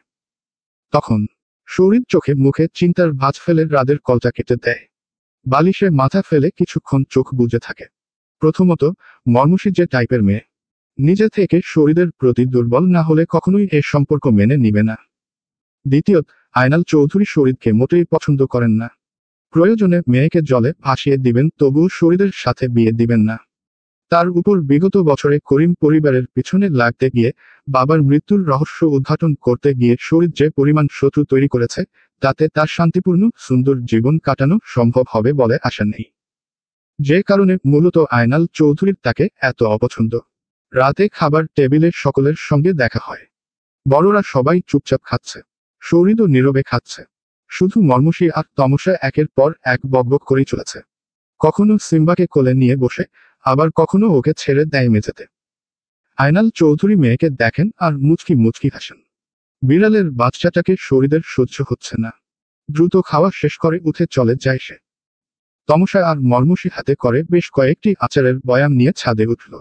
তখন শরীর চোখে মুখে চিন্তার ভাঁজ ফেলে রাদের কলটা কেটে দেয়। বালিশে মাথা ফেলে কিছুক্ষণ চোখ বুজে থাকে। প্রথমত, মর্মুষী যে টাইপের মেয়ে, নিজে থেকে শরীরের প্রতি দুর্বল না হলে কখনোই এ সম্পর্ক মেনে নিবে না। দ্বিতীয়ত, আয়নাল চৌধুরী শরীরকে মোটেই পছন্দ করেন না। প্রয়োজনে মেয়েকে জলে ভাসিয়ে দিবেন, তবুও শরীরের সাথে বিয়ে দিবেন না। তার উপর বিগত বছরে করিম পরিবারের পিছনে লাগতে গিয়ে বাবার মৃত্যুর রহস্য উদ্ঘাটন করতে গিয়ে শরীর যে পরিমাণ শত্রু তৈরি করেছে তাতে তার শান্তিপূর্ণ সুন্দর জীবন কাটানো সম্ভব হবে বলে আশা নেই। যে কারণে মূলত আয়নাল চৌধুরীর তাকে এত অপছন্দ। রাতে খাবার টেবিলে সকলের সঙ্গে দেখা হয়। বড়রা সবাই চুপচাপ খাচ্ছে, শরীরও নীরবে খাচ্ছে। শুধু মর্মসী আর তমসা একের পর এক বকবক করেই চলেছে। কখনো সিম্বাকে কোলে নিয়ে বসে, আবার কখনো ওকে ছেড়ে দেয় মেঝেতে। আয়নাল চৌধুরী মেয়েকে দেখেন আর মুচকি মুচকি হাসেন। বিড়ালের বাচ্চাটাকে শরীরের সহ্য হচ্ছে না। দ্রুত খাওয়া শেষ করে উঠে চলে যায় সে। তমসা আর মর্মসী হাতে করে বেশ কয়েকটি আচারের বয়াম নিয়ে ছাদে উঠল।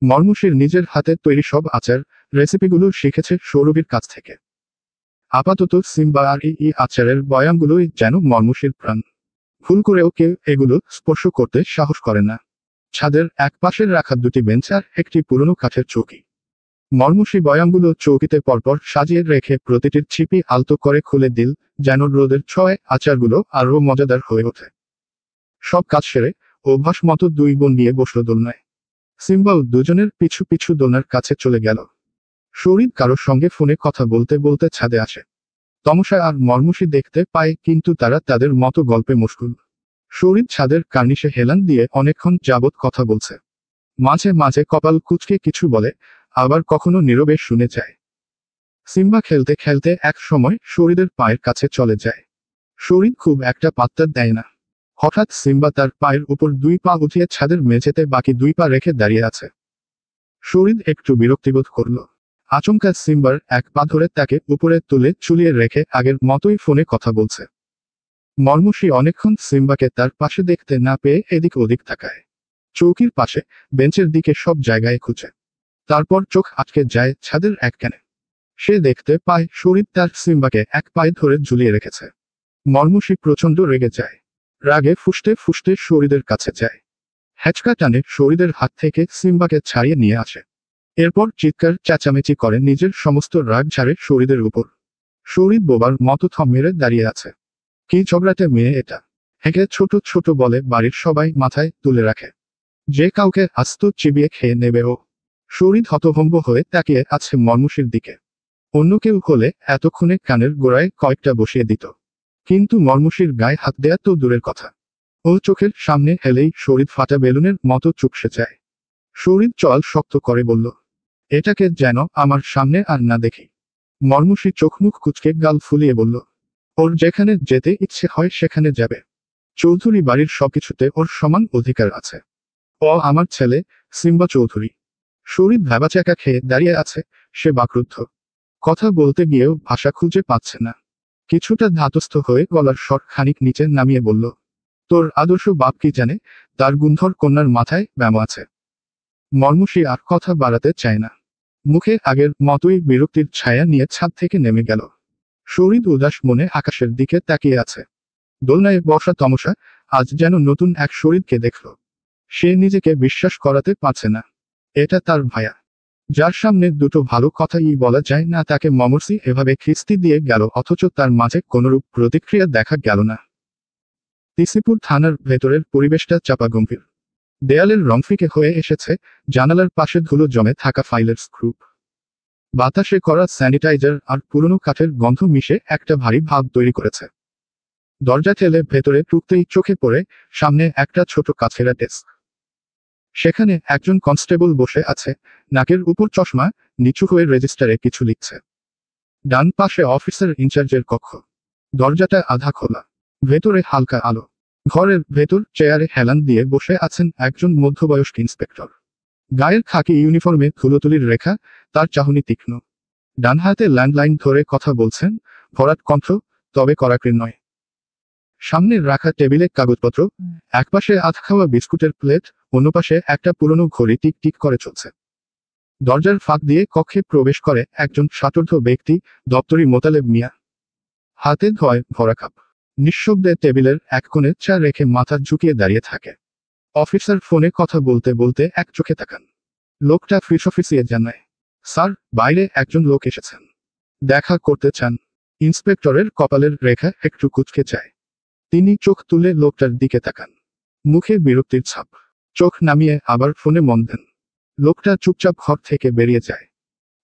মর্মসীর নিজের হাতে তৈরি সব আচার রেসিপিগুলো শিখেছে সৌরভীর কাছ থেকে। আপাতত সিম্বা আর এই আচারের বয়ামগুলোই যেন মর্মসীর প্রাণ। ভুল করেও কেউ এগুলো স্পর্শ করতে সাহস করে না। ছাদের এক পাশে রাখা দুটি বেঞ্চ আর একটি পুরনো কাঠের চৌকি। মর্মসী বয়ামগুলো চৌকিতে পরপর সাজিয়ে রেখে প্রতিটির ছিপি আলতো করে খুলে দিল, যেন রোদের ছোঁয়ায় আচারগুলো আরও মজাদার হয়ে ওঠে। সব কাজ সেরে অভ্যাস মতো দুই বোন নিয়ে বসল দোলনায়। সিম্বাও দুজনের পিছু পিছু দোলনার কাছে চলে গেল। শরীর কারোর সঙ্গে ফোনে কথা বলতে বলতে ছাদে আসে। তমসা আর মর্মসী দেখতে পায়, কিন্তু তারা তাদের মতো গল্পে মশগুল। শরীর ছাদের কার্নিশে হেলান দিয়ে অনেকক্ষণ যাবৎ কথা বলছে। মাঝে মাঝে কপাল কুঁচকে কিছু বলে, আবার কখনো নীরবে শুনে যায়। সিম্বা খেলতে খেলতে এক সময় শরীরের পায়ের কাছে চলে যায়। শরীর খুব একটা পাত্তা দেয় না। হঠাৎ সিম্বা তার পায়ের উপর দুই পা উঠিয়ে ছাদের মেঝেতে বাকি দুই পা রেখে দাঁড়িয়ে আছে। শরীর একটু বিরক্তিবোধ করল। আচমকা সিম্বার এক পা ধরে তাকে উপরে তুলে চুলিয়ে রেখে আগের মতোই ফোনে কথা বলছে। মর্মসী অনেকক্ষণ সিম্বাকে তার পাশে দেখতে না পেয়ে এদিক ওদিক তাকায়। চৌকির পাশে, বেঞ্চের দিকে সব জায়গায় খুঁজে। তারপর চোখ আটকে যায় ছাদের এক কোণে। সে দেখতে পায় শরীর তার সিম্বাকে এক পায়ে ধরে ঝুলিয়ে রেখেছে। মর্মসী প্রচণ্ড রেগে যায়। রাগে ফুঁসতে ফুঁসতে শরীরের কাছে যায়। হ্যাচকা টানে শরীরের হাত থেকে সিম্বাকে ছাড়িয়ে নিয়ে আসে। এরপর চিৎকার চেঁচামেচি করে নিজের সমস্ত রাগ ঝাড়ে শরীরের উপর। শরীর বোবার মতো থম মেরে দাঁড়িয়ে আছে। কি ঝগড়াটে মেয়ে এটা! হেঁকে ছোট ছোট বলে বাড়ির সবাই মাথায় তুলে রাখে। যে কাউকে আস্ত চিবিয়ে খেয়ে নেবে ও। শরীর হতভম্ব হয়ে তাকিয়ে আছে মর্মসীর দিকে। অন্য কেউ হলে এতক্ষণে কানের গোড়ায় কয়েকটা বসিয়ে দিত, কিন্তু মর্মসীর গায়ে হাত দেয়া তো দূরের কথা। ও চোখের সামনে হেলেই শরীর ফাটা বেলুনের মতো চুপসে যায়। শরীর চল শক্ত করে বলল, এটাকে যেন আমার সামনে আর না দেখি। মর্মসী চোখ মুখ কুঁচকে গাল ফুলিয়ে বলল, ওর যেখানে যেতে ইচ্ছে হয় সেখানে যাবে। চৌধুরী বাড়ির সবকিছুতে ওর সমান অধিকার আছে। ও আমার ছেলে, সিম্বা চৌধুরী। শরীর ভ্যাবাচ্যাকা খেয়ে দাঁড়িয়ে আছে। সে বাকরুদ্ধ। কথা বলতে গিয়েও ভাষা খুঁজে পাচ্ছে না। কিছুটা ধাতস্থ হয়ে গলার স্বর খানিক নিচে নামিয়ে বলল, তোর আদর্শ বাপ কি জানে তার গুন্ধর কন্যার মাথায় ব্যাম আছে। মর্মসী আর কথা বাড়াতে চায় না। মুখে আগের মতোই বিরক্তির ছায়া নিয়ে ছাদ থেকে নেমে গেল। শরীর উদাস মনে আকাশের দিকে তাকিয়ে আছে। দোলনায় বসা তমসা আজ যেন নতুন এক শরীরকে দেখল। সে নিজেকে বিশ্বাস করাতে পারছে না এটা তার ভায়া, যার সামনে দুটো ভালো কথাই বলা যায় না, তাকে মর্মসী এভাবে খিস্তি দিয়ে গেল, অথচ তার মাঝে কোনরূপ প্রতিক্রিয়া দেখা গেল না। তিসিপুর থানার ভেতরের পরিবেশটা চাপা গম্ভীর। দেয়ালের রং ফিকে হয়ে এসেছে, জানালার পাশে ধুলো জমে থাকা ফাইলের স্ক্রুপ। বাতাসে করা স্যানিটাইজার আর পুরনো কাঠের গন্ধ মিশে একটা ভারী ভাব তৈরি করেছে। দরজা ঠেলে ভেতরে ঢুকতেই চোখে পড়ে সামনে একটা ছোট কাছেরা ডেস্ক। সেখানে একজন কনস্টেবল বসে আছে, নাকের উপর চশমা, নিচু হয়ে রেজিস্টারে কিছু লিখছে। ডান পাশে অফিসার ইনচার্জের কক্ষ। দরজাটা আধা খোলা, ভেতরে হালকা আলো। ঘরের ভেতর চেয়ারে হেলান দিয়ে বসে আছেন একজন মধ্যবয়স্ক ইন্সপেক্টর। গায়ের খাকি ইউনিফর্মে ধুলোতুলির রেখা, তার চাহনি তীক্ষ্ণ। ডান হাতে ল্যান্ডলাইন ধরে কথা বলছেন, ভরাট কণ্ঠ, তবে কড়াকড়ি নয়। সামনে রাখা টেবিলে কাগজপত্র, একপাশে আধ খাওয়া বিস্কুটের প্লেট, অন্য পাশে একটা পুরনো ঘড়ি টিক টিক করে চলছে। দরজার ফাঁক দিয়ে কক্ষে প্রবেশ করে একজন ষাটোর্ধ্ব ব্যক্তি, দপ্তরি মোতালেব মিয়া। হাতে ধোয় ভরা কাপ। নিঃশব্দে টেবিলের এক কোণে চা রেখে মাথা ঝুঁকিয়ে দাঁড়িয়ে থাকে। অফিসার ফোনে কথা বলতে বলতে এক চোখে তাকান। লোকটা ফিস অফিসে জানায়, স্যার, বাইরে একজন লোক এসেছেন, দেখা করতে চান। ইন্সপেক্টরের কপালের রেখা একটু কুঁচকে যায়। তিনি চোখ তুলে লোকটার দিকে তাকান। মুখে বিরক্তির ছাপ। চোখ নামিয়ে আবার ফোনে মন দেন। লোকটা চুপচাপ ঘর থেকে বেরিয়ে যায়।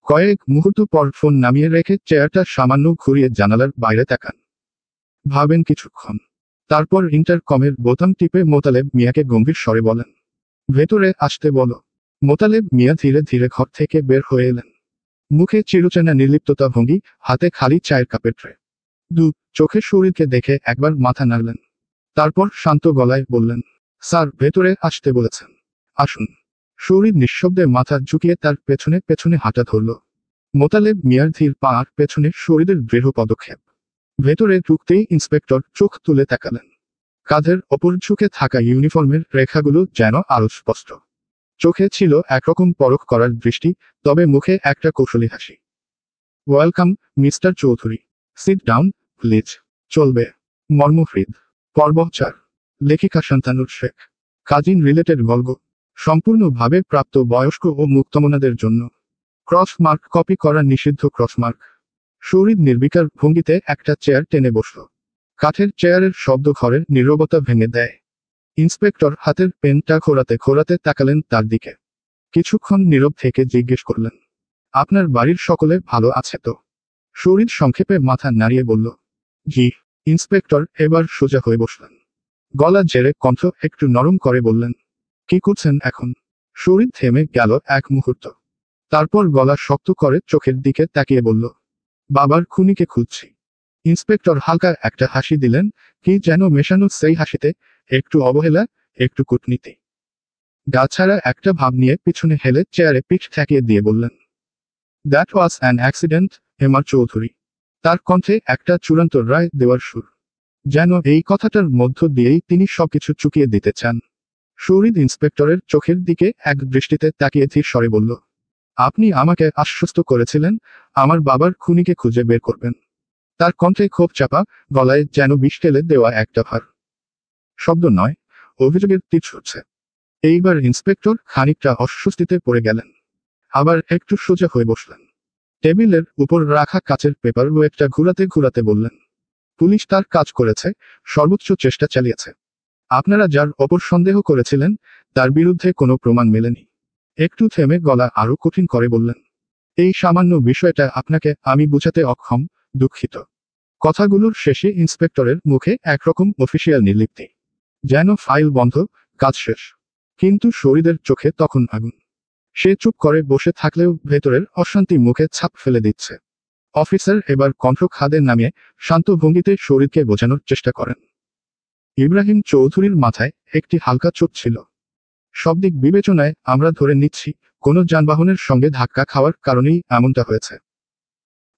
কয়েক মুহূর্ত পর ফোন নামিয়ে রেখে চেয়ারটা সামান্য ঘুরিয়ে জানালার বাইরে তাকান। ভাবেন কিছুক্ষণ। তারপর ইন্টারকমের বোতাম টিপে মোতালেব মিয়াকে গম্ভীর স্বরে বলেন, ভেতরে আসতে বলো। মোতালেব মিয়া ধীরে ধীরে ঘর থেকে বের হয়ে এলেন। মুখে চিরচেনা নির্লিপ্ততা ভঙ্গি, হাতে খালি চায়ের কাপের ট্রে। চোখে শরীরকে দেখে একবার মাথা নাড়লেন। তারপর শান্ত গলায় বললেন, স্যার ভেতরে আসতে বলেছেন, আসুন। শরীর নিঃশব্দে মাথা ঝুঁকিয়ে তার পেছনে পেছনে হাঁটা ধরল। মোতালেব মিয়ার ধীর পা আর পেছনে শরীরের দৃঢ় পদক্ষেপ। ভেতরে ঢুকতেই ইন্সপেক্টর চোখ তুলে তাকালেন। কাঁধের ওপর ঝুঁকে থাকা ইউনিফর্মের রেখাগুলো যেন আরো স্পষ্ট। চোখে ছিল একরকম পরখ করার দৃষ্টি, তবে মুখে একটা কৌশলী হাসি। Welcome, mister Chowdhury. Sit down, please. চলবে। মর্মহৃদ। পর্ব 4। লেখিকা শান্তানুর শেখ। কাজিন রিলেটেড গল্প। সম্পূর্ণভাবে প্রাপ্ত বয়স্ক ও মুক্তমনাদের জন্য। ক্রস মার্ক কপি করা নিষিদ্ধ। Cross mark. শরীর নির্বিকার ভঙ্গিতে একটা চেয়ার টেনে বসল। কাঠের চেয়ারের শব্দ ঘরের নীরবতা ভেঙে দেয়। ইন্সপেক্টর হাতের পেনটা ঘোরাতে ঘোরাতে তাকালেন তার দিকে। কিছুক্ষণ নীরব থেকে জিজ্ঞেস করলেন, আপনার বাড়ির সকলে ভালো আছে তো? শরীর সংক্ষেপে মাথা নাড়িয়ে বলল, জি। ইন্সপেক্টর এবার সোজা হয়ে বসলেন। গলা ঝেড়ে কণ্ঠ একটু নরম করে বললেন, কি করছেন এখন? শরীর থেমে গেল এক মুহূর্ত। তারপর গলা শক্ত করে চোখের দিকে তাকিয়ে বলল, বাবার খুনিকে খুঁজছি। ইন্সপেক্টর হালকা একটা হাসি দিলেন, কি যেন মেশানো সেই হাসিতে, একটু অবহেলা, একটু কূটনীতি। গা ছাড়া একটা ভাব নিয়ে পিছনে হেলে চেয়ারে পিঠ ঠেকিয়ে দিয়ে বললেন, that was an accident, MR Chowdhury. তার কণ্ঠে একটা চূড়ান্ত রায় দেওয়ার সুর। যেন এই কথাটার মধ্য দিয়েই তিনি সবকিছু চুকিয়ে দিতে চান। শরীর ইন্সপেক্টরের চোখের দিকে এক দৃষ্টিতে তাকিয়ে ধীর স্বরে বলল, আপনি আমাকে আশ্বস্ত করেছিলেন আমার বাবার খুনিকে খুঁজে বের করবেন। তার কণ্ঠে ক্ষোভ চাপা, গলায় যেন বিষ ঢেলে দেওয়া একটা ভার। শব্দ নয়, অভিযোগের তীর ছুটছে। এইবার ইন্সপেক্টর খানিকটা অস্বস্তিতে পড়ে গেলেন। আবার একটু সোজা হয়ে বসলেন। টেবিলের উপর রাখা কাচের পেপার ওয়েটটা ঘুরাতে ঘুরাতে বললেন, পুলিশ তার কাজ করেছে, সর্বোচ্চ চেষ্টা চালিয়েছে। আপনারা যার ওপর সন্দেহ করেছিলেন তার বিরুদ্ধে কোনো প্রমাণ মেলেনি। একটু থেমে গলা আরো কঠিন করে বললেন, এই সামান্য বিষয়টা আপনাকে আমি বুঝাতে অক্ষম, দুঃখিত। কথাগুলোর শেষে ইন্সপেক্টরের মুখে একরকম অফিসিয়াল নির্লিপ্তি। যেন ফাইল বন্ধ, কাজ শেষ। কিন্তু শরীরের চোখে তখন আগুন। সে চুপ করে বসে থাকলেও ভেতরের অশান্তি মুখে ছাপ ফেলে দিচ্ছে। অফিসার এবার কণ্ঠ খাদে নামিয়ে শান্ত ভঙ্গিতে শরীরকে বোঝানোর চেষ্টা করেন। ইব্রাহিম চৌধুরীর মাথায় একটি হালকা চোট ছিল। সব দিক বিবেচনায় আমরা ধরে নিচ্ছি কোনো যানবাহনের সঙ্গে ধাক্কা খাওয়ার কারণেই এমনটা হয়েছে।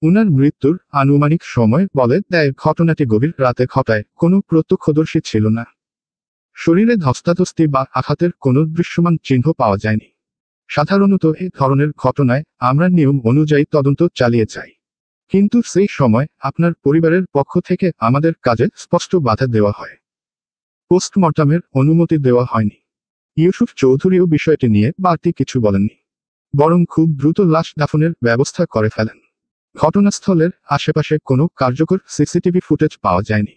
উনার মৃত্যুর আনুমানিক সময় বলে দেয় ঘটনাটি গভীর রাতে ঘটায়, কোনো প্রত্যক্ষদর্শী ছিল না। শরীরে ধস্তাধস্তি বা আঘাতের কোনো দৃশ্যমান চিহ্ন পাওয়া যায়নি। সাধারণত এই ধরনের ঘটনায় আমরা নিয়ম অনুযায়ী তদন্ত চালিয়ে যাই। কিন্তু সেই সময় আপনার পরিবারের পক্ষ থেকে আমাদের কাজে স্পষ্ট বাধা দেওয়া হয়। পোস্টমর্টমের অনুমতি দেওয়া হয়নি। ইউসুফ চৌধুরীও বিষয়টি নিয়ে বাড়তি কিছু বলেননি, বরং খুব দ্রুত লাশ দাফনের ব্যবস্থা করে ফেলেন। ঘটনাস্থলের আশেপাশে কোনো কার্যকর সিসিটিভি ফুটেজ পাওয়া যায়নি।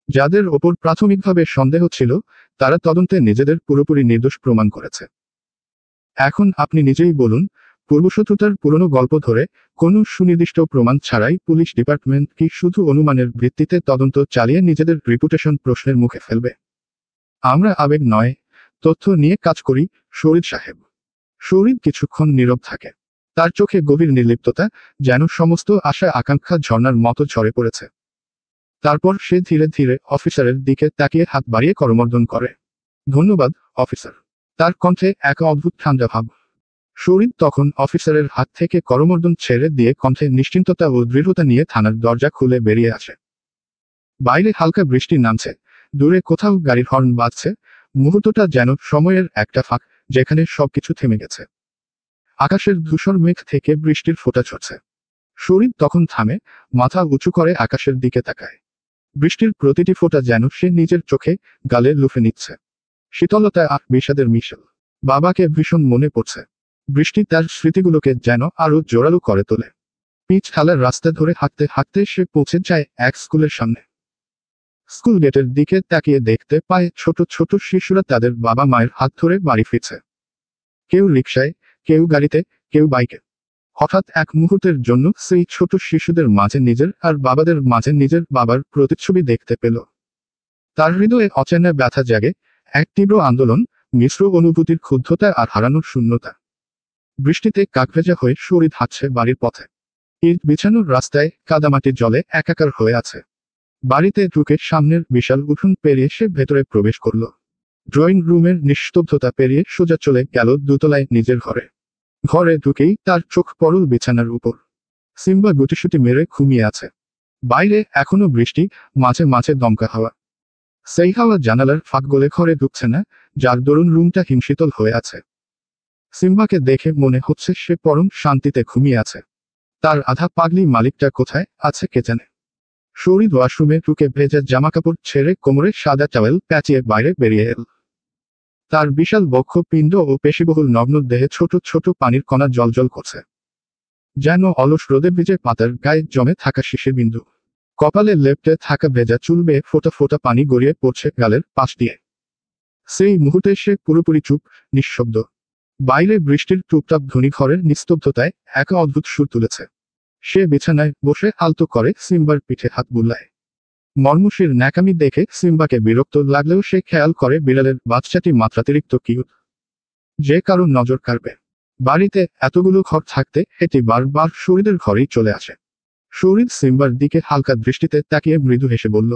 যাদের ওপর প্রাথমিকভাবে সন্দেহ ছিল তারা তদন্তে নিজেদের পুরোপুরি নির্দোষ প্রমাণ করেছে। এখন আপনি নিজেই বলুন, পূর্বশত্রুতার পুরনো গল্প ধরে কোনো সুনির্দিষ্ট প্রমাণ ছাড়াই পুলিশ ডিপার্টমেন্ট কি শুধু অনুমানের ভিত্তিতে তদন্ত চালিয়ে নিজেদের রিপুটেশন প্রশ্নের মুখে ফেলবে? আমরা আবেগ নয়, তথ্য নিয়ে কাজ করি, শরীর সাহেব। শরীর কিছুক্ষণ নীরব থাকে। তার চোখে গভীর নির্লিপ্ততা, যেন সমস্ত আশা আকাঙ্ক্ষা ঝর্ণার মতো ঝরে পড়েছে। তারপর সে ধীরে ধীরে অফিসারের দিকে তাকিয়ে হাত বাড়িয়ে করমর্দন করে। ধন্যবাদ, অফিসার। তার কণ্ঠে এক অদ্ভুত ঠান্ডা ভাব। শরীর তখন অফিসারের হাত থেকে করমর্দন ছেড়ে দিয়ে কণ্ঠে নিশ্চিন্ততা ও দৃঢ়তা নিয়ে থানার দরজা খুলে বেরিয়ে আসে। বাইরে হালকা বৃষ্টি নামছে, দূরে কোথাও গাড়ির হর্ন বাজছে। মুহূর্তটা যেন সময়ের একটা ফাঁক, যেখানে সবকিছু থেমে গেছে। আকাশের ধূসর মেঘ থেকে বৃষ্টির ফোঁটা ঝরছে। শরীর তখন থামে, মাথা উঁচু করে আকাশের দিকে তাকায়। বৃষ্টির প্রতিটি ফোঁটা যেন সে নিজের চোখে, গালে লুফে নিচ্ছে। শীতলতা আর বিষাদের মিশেল। বাবাকে ভীষণ মনে পড়ছে। বৃষ্টি তার স্মৃতিগুলোকে যেন আরো জোরালো করে তোলে। পিচ ঢালার রাস্তা ধরে হাঁটতে হাঁটতে সে পৌঁছে যায় এক স্কুলের সামনে। স্কুল গেটের দিকে তাকিয়ে দেখতে পায় ছোট ছোট শিশুরা তাদের বাবা মায়ের হাত ধরে বাড়ি ফিরছে। কেউ রিকশায়, কেউ গাড়িতে, কেউ বাইকে। হঠাৎ এক মুহূর্তের জন্য সেই ছোট শিশুদের মাঝে নিজের আর বাবাদের মাঝে নিজের বাবার প্রতিচ্ছবি দেখতে পেল। তার হৃদয়ে অচেনা ব্যথা জাগে, এক তীব্র আন্দোলন, মিশ্র অনুভূতির ক্ষুব্ধতা আর হারানোর শূন্যতা। বৃষ্টিতে কাকভেজা হয়ে শরীর হাঁটছে বাড়ির পথে। ইট বিছানোর রাস্তায় কাদামাটির জলে একাকার হয়ে আছে। বাড়িতে ঢুকে সামনের বিশাল উঠোন পেরিয়ে সে ভেতরে প্রবেশ করল। ড্রয়িং রুমের নিস্তব্ধতা পেরিয়ে সোজা চলে গেল দোতলায় নিজের ঘরে। ঘরে ঢুকেই তার চোখ পড়ল বিছানার উপর। সিম্বা গুটিসুটি মেরে ঘুমিয়ে আছে। বাইরে এখনো বৃষ্টি, মাঝে মাঝে দমকা হাওয়া। সেই হাওয়া জানালার ফাঁক গলে ঘরে ঢুকছে না, যার দরুন রুমটা হিমশীতল হয়ে আছে। সিম্বাকে দেখে মনে হচ্ছে সে পরম শান্তিতে ঘুমিয়ে আছে। তার আধা পাগলি মালিকটা কোথায় আছে কে জানে। শরীর ওয়াশরুমে ঢুকে ভেজা জামাকাপড় ছেড়ে কোমরে সাদা টাওয়েল প্যাঁচিয়ে বাইরে বেরিয়ে এল। তার বিশাল বক্ষ পিণ্ড ও পেশিবহুল নগ্ন দেহে ছোট ছোট পানির কণা জলজল করছে, যেন অলস রোদে ভিজে পাতার গায়ে জমে থাকা শিশির বিন্দু। কপালে লেপ্টে থাকা ভেজা চুল বেয়ে ফোঁটা ফোঁটা পানি গড়িয়ে পড়ছে গালের পাশ দিয়ে। সেই মুহূর্তে সে পুরোপুরি চুপ, নিঃশব্দ। বাইরে বৃষ্টির টুপটাপ ধ্বনি ঘরের নিস্তব্ধতায় এক অদ্ভুত সুর তুলেছে। সে বিছানায় বসে আলতো করে সিম্বার পিঠে হাত বুলায়। মর্মুষির ন্যাকামি দেখে সিম্বাকে বিরক্ত লাগলেও সে খেয়াল করে বিড়ালের বাচ্চাটি মাত্রাতিরিক্ত কিউট, যে কারো নজর কাড়বে। বাড়িতে এতগুলো ঘর থাকতে এটি বারবার শরীরের ঘরেই চলে আসে। শরীর সিম্বার দিকে হালকা দৃষ্টিতে তাকিয়ে মৃদু হেসে বলল,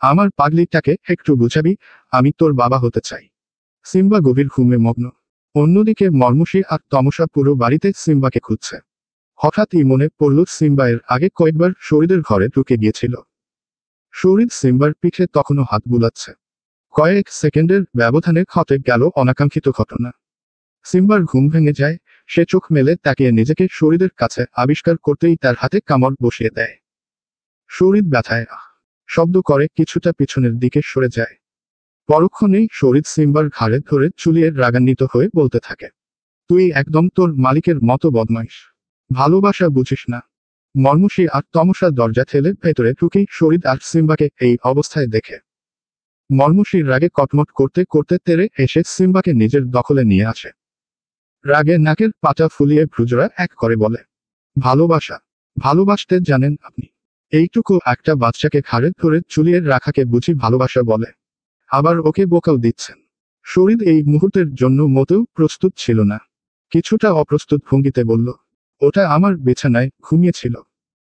আমার পাগলিটাকে একটু বুঝাবি, আমি তোর বাবা হতে চাই। সিম্বা গভীর ঘুমে মগ্ন। অন্যদিকে মর্মুষি আর তমসা পুরো বাড়িতে সিম্বাকে খুঁজছে। হঠাৎই মনে পড়ল সিম্বা এর আগে কয়েকবার শরীরের ঘরে ঢুকে গিয়েছিল। শরীর সিম্বার পিঠে তখনও হাত বুলাচ্ছে। কয়েক সেকেন্ডের ব্যবধানে ঘটে গেল অনাকাঙ্ক্ষিত ঘটনা। সিম্বার ঘুম ভেঙে যায়। সে চোখ মেলে তাকিয়ে নিজেকে শরীরের কাছে আবিষ্কার করতেই তার হাতে কামড় বসিয়ে দেয়। শরীর ব্যথায় শব্দ করে কিছুটা পিছনের দিকে সরে যায়। পরক্ষণেই শরীর সিম্বার ঘাড়ে ধরে চুলিয়ে রাগান্বিত হয়ে বলতে থাকে, তুই একদম তোর মালিকের মতো বদমাইশ, ভালোবাসা বুঝিস না। মর্মুষি আর তমসা দরজা ঠেলে ভেতরে ঢুকেই শরীর আর সিম্বাকে এই অবস্থায় দেখে। মর্মুষির রাগে কটমট করতে করতে তেরে এসে সিম্বাকে নিজের দখলে নিয়ে আসে। রাগে নাকের পাটা ফুলিয়ে ভ্রুজরা এক করে বলে, ভালোবাসা? ভালোবাসতে জানেন আপনি? এইটুকু একটা বাচ্চাকে ঘাড়ে ধরে চুলিয়ে রাখাকে বুঝি ভালোবাসা বলে? আবার ওকে বোকাও দিচ্ছেন। শরীর এই মুহূর্তের জন্য মোটেও প্রস্তুত ছিল না। কিছুটা অপ্রস্তুত ভঙ্গিতে বলল, ওটা আমার বিছানায় ঘুমিয়েছিল।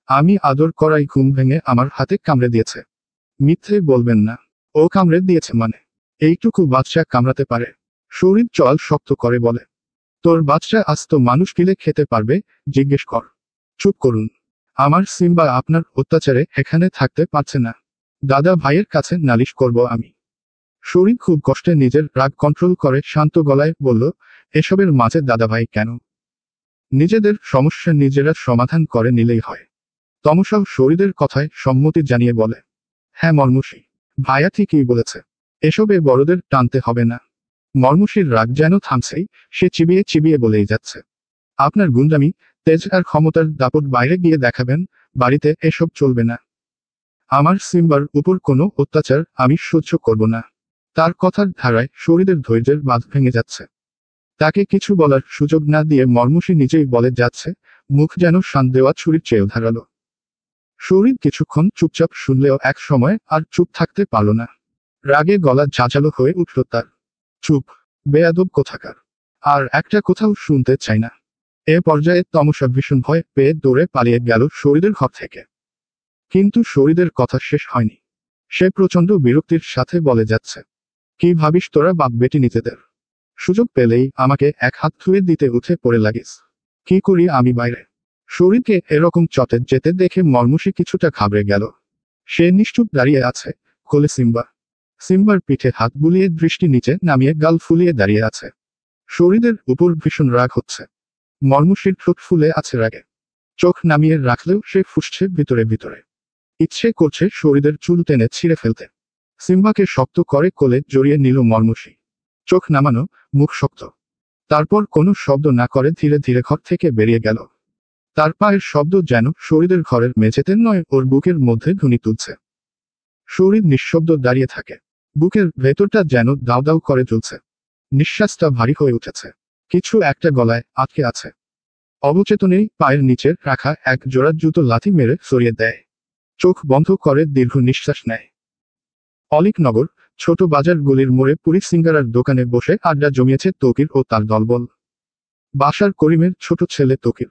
আমি আদর করাই ঘুম ভেঙে আমার হাতে কামড়ে দিয়েছে। মিথ্যে বলবেন না। ও কামড়ে দিয়েছে মানে? এইটুকু বাচ্চা কামড়াতে পারে? শরীর চল শক্ত করে বলে, তোর বাচ্চা আস্ত মানুষ গিলে খেতে পারবে? জিজ্ঞেস কর। চুপ করুন। আমার সিম্বা আপনার অত্যাচারে এখানে থাকতে পারছে না। দাদা ভাইয়ের কাছে নালিশ করব আমি। শরীর খুব কষ্টে নিজের রাগ কন্ট্রোল করে শান্ত গলায় বলল, এসবের মাঝে দাদাভাই কেন? নিজেদের সমস্যা নিজেরা সমাধান করে নিলেই হয়। তমসাও শরীরের কথায় সম্মতি জানিয়ে বলে, হ্যাঁ মর্মুষি, ভাইয়া ঠিকই বলেছে, এসবে বড়দের টানতে হবে না। মর্মুষির রাগ যেন থামছেই, সে চিবিয়ে চিবিয়ে বলেই যাচ্ছে, আপনার গুন্ডামি, তেজ আর ক্ষমতার দাপট বাইরে গিয়ে দেখাবেন, বাড়িতে এসব চলবে না। আমার সিম্বার উপর কোনো অত্যাচার আমি সহ্য করব না। তার কথার ধারায় শরীরের ধৈর্যের বাঁধ ভেঙে যাচ্ছে। তাকে কিছু বলার সুযোগ না দিয়ে মর্মুষি নিজেই বলে যাচ্ছে, মুখ যেন শান দেওয়া ছুরির চেয়েও ধারালো। শরীর কিছুক্ষণ চুপচাপ শুনলেও এক সময় আর চুপ থাকতে পারল না। রাগে গলা ঝাঁঝালো হয়ে উঠল তার। চুপ, বেয়াদব কোথাকার, আর একটা কোথাও শুনতে চাই না। এ পর্যায়ে তমসা ভীষণ ভয় পেয়ে দৌড়ে পালিয়ে গেল শরীরের ঘর থেকে। কিন্তু শরীরের কথা শেষ হয়নি। সে প্রচণ্ড বিরক্তির সাথে বলে যাচ্ছে, কি ভাবিস তোরা বাপ বেটি নিজেদের? সুযোগ পেলেই আমাকে এক হাত ধুয়ে দিতে উঠে পড়ে লাগিস। কি করি আমি বাইরে? শরীরকে এরকম চটে যেতে দেখে মর্মুষি কিছুটা ঘাবড়ে গেল। সে নিশ্চুপ দাঁড়িয়ে আছে, কোলে সিম্বা। সিম্বার পিঠে হাত বুলিয়ে দৃষ্টি নিচে নামিয়ে গাল ফুলিয়ে দাঁড়িয়ে আছে। শরীরের উপর ভীষণ রাগ হচ্ছে। মর্মুষির ঠোঁট ফুলে আছে রাগে। চোখ নামিয়ে রাখলেও সে ফুঁসছে ভিতরে ভিতরে। ইচ্ছে করছে শরীরের চুল টেনে ছিঁড়ে ফেলতে। সিম্বাকে শক্ত করে কোলে জড়িয়ে নিল মর্মুষি। চোখ নামানো, মুখ শক্ত। তারপর কোনো শব্দ না করে ধীরে ধীরে ঘর থেকে বেরিয়ে গেল। তার পায়ের শব্দ যেন শরীরের ঘরের মেঝেতে নয়, ওর বুকের মধ্যে ধ্বনি তুলছে। শরীর নিঃশব্দ দাঁড়িয়ে থাকে। বুকের ভেতরটা যেন দাউ দাউ করে জ্বলছে। নিঃশ্বাসটা ভারী হয়ে উঠেছে। কিছু একটা গলায় আটকে আছে। অবচেতনেই পায়ের নিচে রাখা এক জোড়া জুতো লাথি মেরে সরিয়ে দেয়। চোখ বন্ধ করে দীর্ঘ নিঃশ্বাস নেয়। অলিকনগর ছোট বাজার গলির মোড়ে পুরি সিঙ্গারার দোকানে বসে আড্ডা জমিয়েছে তৌকির ও তার দলবল। বাসার করিমের ছোট ছেলে তৌকির।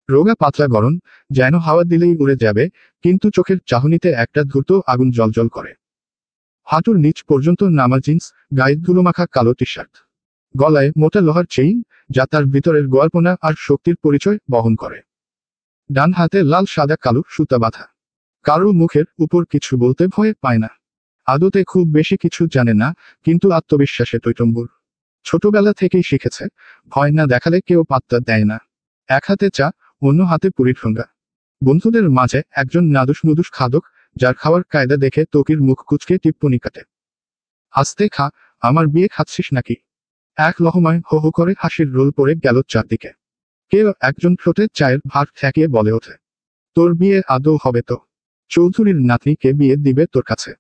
রোগা পাতলা গরম, যেন হাওয়া দিলেই উড়ে যাবে, কিন্তু চোখের চাহনিতে একটা ধূর্ত আগুন জ্বলজ্বল করে। হাঁটুর নিচ পর্যন্ত নামা জিন্স, গায়ে ধুলোমাখা কালো টি শার্ট, গলায় মোটা লোহার চেইন, যা তার ভিতরের গোয়ালপনা আর শক্তির পরিচয় বহন করে। ডান হাতে লাল সাদা কালো সুতা বাঁধা। কারো মুখের উপর কিছু বলতে ভয় পায় না। আদতে খুব বেশি কিছু জানে না, কিন্তু আত্মবিশ্বাসে টইটম্বুর। ছোটবেলা থেকেই শিখেছে, ভয় না দেখালে কেউ পাত্তা দেয় না। এক হাতে চা, অন্য হাতে পুরীর ঠোঙ্গা। বন্ধুদের মাঝে একজন নাদুস নুদুস খাদক, যার খাওয়ার কায়দা দেখে তৌকির মুখ কুচকে টিপ্পনি কাটে। আস্তে খা, আমার বিয়ে খাচ্ছিস নাকি? এক লহমায় হো হো করে হাসির রোল পড়ে গেল চারদিকে। কেউ একজন ঠোঁটে চায়ের ভাত ঠেকিয়ে বলে ওঠে, তোর বিয়ে আদৌ হবে তো? চৌধুরীর নাতনিকে বিয়ে দিবে তোর কাছে,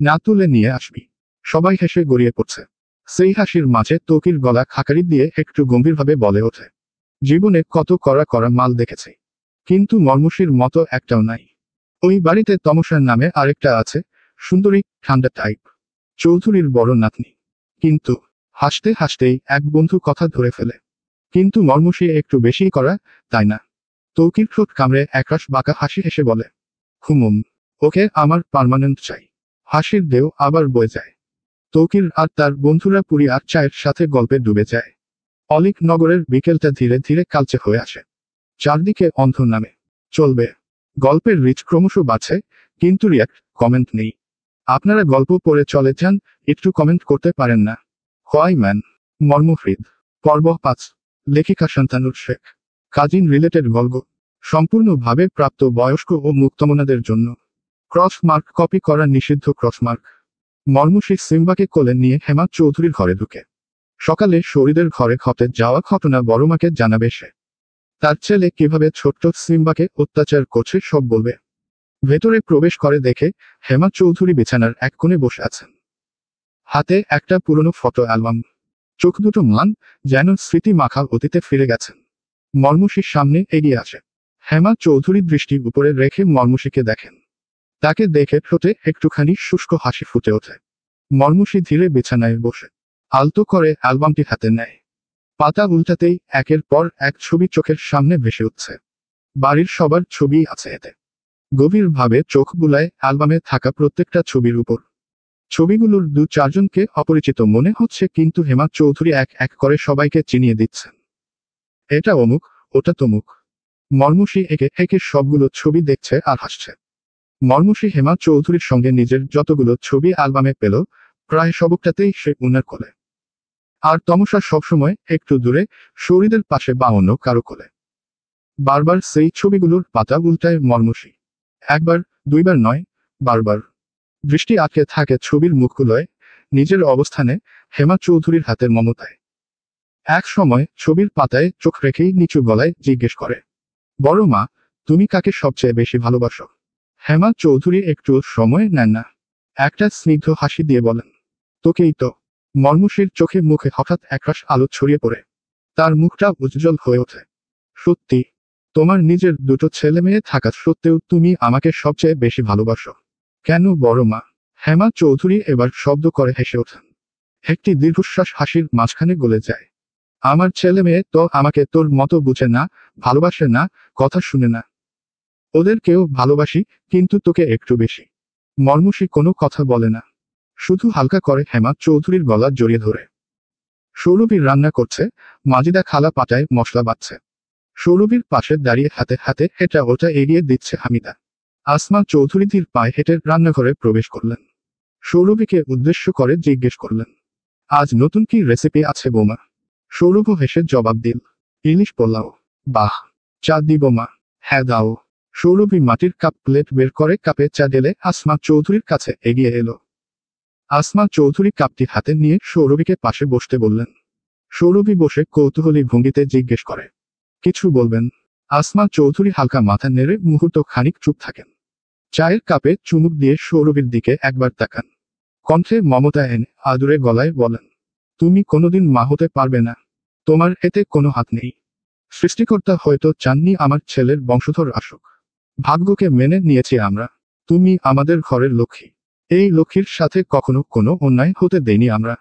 না তুলে নিয়ে আসবি। সবাই হেসে গড়িয়ে পড়ছে। সেই হাসির মাঝে তৌকির গলা খাকারি দিয়ে একটু গম্ভীরভাবে বলে ওঠে, জীবনে কত কড়া কড়া মাল দেখেছি, কিন্তু মর্মুষীর মতো একটাও নাই। ওই বাড়িতে তমসার নামে আরেকটা আছে, সুন্দরী, ঠান্ডা টাইপ, চৌধুরীর বড় নাতনি। কিন্তু হাসতে হাসতেই এক বন্ধু কথা ধরে ফেলে, কিন্তু মর্মুষী একটু বেশি করা, তাই না? তৌকির ঠোঁট কামড়ে একরাশ বাঁকা হাসি হেসে বলে, হুমুম, ওকে আমার পার্মানেন্ট চাই। হাসির ঢেউ আবার বয়ে যায়। তৌকির আর তার বন্ধুরা পুরি আর চায়ের সাথে গল্পে ডুবে যায়। অলিক নগরের বিকেলটা ধীরে ধীরে কালচে হয়ে আসে। চারদিকে অন্ধ নামে চলবে। গল্পের রিচ ক্রমশ বাড়ছে, কিন্তু রিয়াক্ট কমেন্ট নেই। আপনারা গল্প পড়ে চলে যান, একটু কমেন্ট করতে পারেন না? Why man. মর্মফ্রিদ। পর্ব ৫। লেখিকা শান্তানুর শেখ। কাজিন রিলেটেড গল্প। সম্পূর্ণভাবে প্রাপ্ত বয়স্ক ও মুক্তমনাদের জন্য। ক্রস মার্ক কপি করা নিষিদ্ধ। ক্রসমার্ক। মর্মুষী সিম্বাকে কোলে নিয়ে হেমা চৌধুরীর ঘরে ঢুকে। সকালে শরীরের ঘরে ঘটে যাওয়া ঘটনা বড়মাকে জানাবে সে। তার ছেলে কিভাবে ছোট্ট সিম্বাকে অত্যাচার করছে সব বলবে। ভেতরে প্রবেশ করে দেখে হেমা চৌধুরী বিছানার এক কোণে বসে আছেন। হাতে একটা পুরনো ফটো অ্যালবাম। চোখ দুটো ম্লান, যেন স্মৃতি মাখা অতীতে ফিরে গেছেন। মর্মুষীর সামনে এগিয়ে আসে। হেমা চৌধুরী দৃষ্টি উপরে রেখে মর্মুষীকে দেখেন। তাকে দেখে ঠোঁটে একটুখানি শুষ্ক হাসি ফুটে ওঠে। মর্মুষী ধীরে বিছানায় বসে আলতো করে অ্যালবামটি হাতে নেয়। পাতা উল্টাতেই একের পর এক ছবি চোখের সামনে ভেসে উঠছে। বাড়ির সবার ছবি আছে এতে। গভীরভাবে চোখ বুলায় অ্যালবামে থাকা প্রত্যেকটা ছবির উপর। ছবিগুলোর ২-৪ জনকে অপরিচিত মনে হচ্ছে, কিন্তু হেমা চৌধুরী এক এক করে সবাইকে চিনিয়ে দিচ্ছেন। এটা অমুক, ওটা তমুক। মর্মুষী একে একে সবগুলো ছবি দেখছে আর হাসছে। মর্মুষী হেমা চৌধুরীর সঙ্গে নিজের যতগুলো ছবি অ্যালবামে পেল, প্রায় সবকটাতেই সে উনার কোলে। আর তমসা সবসময় একটু দূরে, শরীরের পাশে বা অন্য কারো কোলে। বারবার সেই ছবিগুলোর পাতা উল্টায় মর্মুষী। একবার, দুইবার নয়, বারবার। দৃষ্টি আটকে থাকে ছবির মুখগুলোয়, নিজের অবস্থানে, হেমা চৌধুরীর হাতের মমতায়। এক সময় ছবির পাতায় চোখ রেখেই নিচু গলায় জিজ্ঞেস করে, বড় মা, তুমি কাকে সবচেয়ে বেশি ভালোবাসো? হেমা চৌধুরী একটু সময় নেন না। একটা স্নিগ্ধ হাসি দিয়ে বলেন, তোকেই তো। মর্মুষীর চোখে মুখে হঠাৎ একরাশ আলো ছড়িয়ে পড়ে। তার মুখটা উজ্জ্বল হয়ে ওঠে। সত্যি? তোমার নিজের দুটো ছেলে মেয়ে থাকা সত্ত্বেও তুমি আমাকে সবচেয়ে বেশি ভালোবাসো? কেন বড় মা? হেমা চৌধুরী এবার শব্দ করে হেসে ওঠেন। একটি দীর্ঘশ্বাস হাসির মাঝখানে গলে যায়। আমার ছেলে মেয়ে তো আমাকে তোর মতো বুঝে না, ভালোবাসে না, কথা শুনে না। ওদের কেউ ভালোবাসি, কিন্তু তোকে একটু বেশি। মর্মুষী কোনো কথা বলে না, শুধু হালকা করে হেমা চৌধুরীর গলা জড়িয়ে ধরে। সৌরভীর রান্না করছে, মাজিদা খালা পাটায় মশলা বাটছে। সৌরভীর পাশে দাঁড়িয়ে হাতে হাতে এটা ওটা এগিয়ে দিচ্ছে হামিদা। আসমা চৌধুরী ধীর পায়ে হেঁটে রান্নাঘরে প্রবেশ করলেন। সৌরভীকে উদ্দেশ্য করে জিজ্ঞেস করলেন, আজ নতুন কি রেসিপি আছে বৌমা? সৌরভ হেসে জবাব দিল, ইলিশ পোলাও। বাহ! চা দিব মা? হ্যাঁ দাও। সৌরভী মাটির কাপ প্লেট বের করে কাপে চা ঢেলে আসমা চৌধুরীর কাছে এগিয়ে এলো। আসমা চৌধুরী কাপটি হাতে নিয়ে সৌরভীকে পাশে বসতে বললেন। সৌরভী বসে কৌতূহলী ভঙ্গিতে জিজ্ঞেস করে, কিছু বলবেন? আসমা চৌধুরী হালকা মাথা নেড়ে মুহূর্ত খানিক চুপ থাকেন। চায়ের কাপে চুমুক দিয়ে সৌরভীর দিকে একবার তাকান। কণ্ঠে মমতা এনে আদুরে গলায় বলেন, তুমি কোনোদিন মা হতে পারবে না। তোমার এতে কোনো হাত নেই। সৃষ্টিকর্তা হয়তো চাননি আমার ছেলের বংশধর আসুক। ভাগ্যকে মেনে নিয়েছি আমরা। তুমি আমাদের ঘরের লক্ষ্মী। এই লক্ষ্মীর সাথে কখনো কোনো অন্যায় হতে দেইনি আমরা।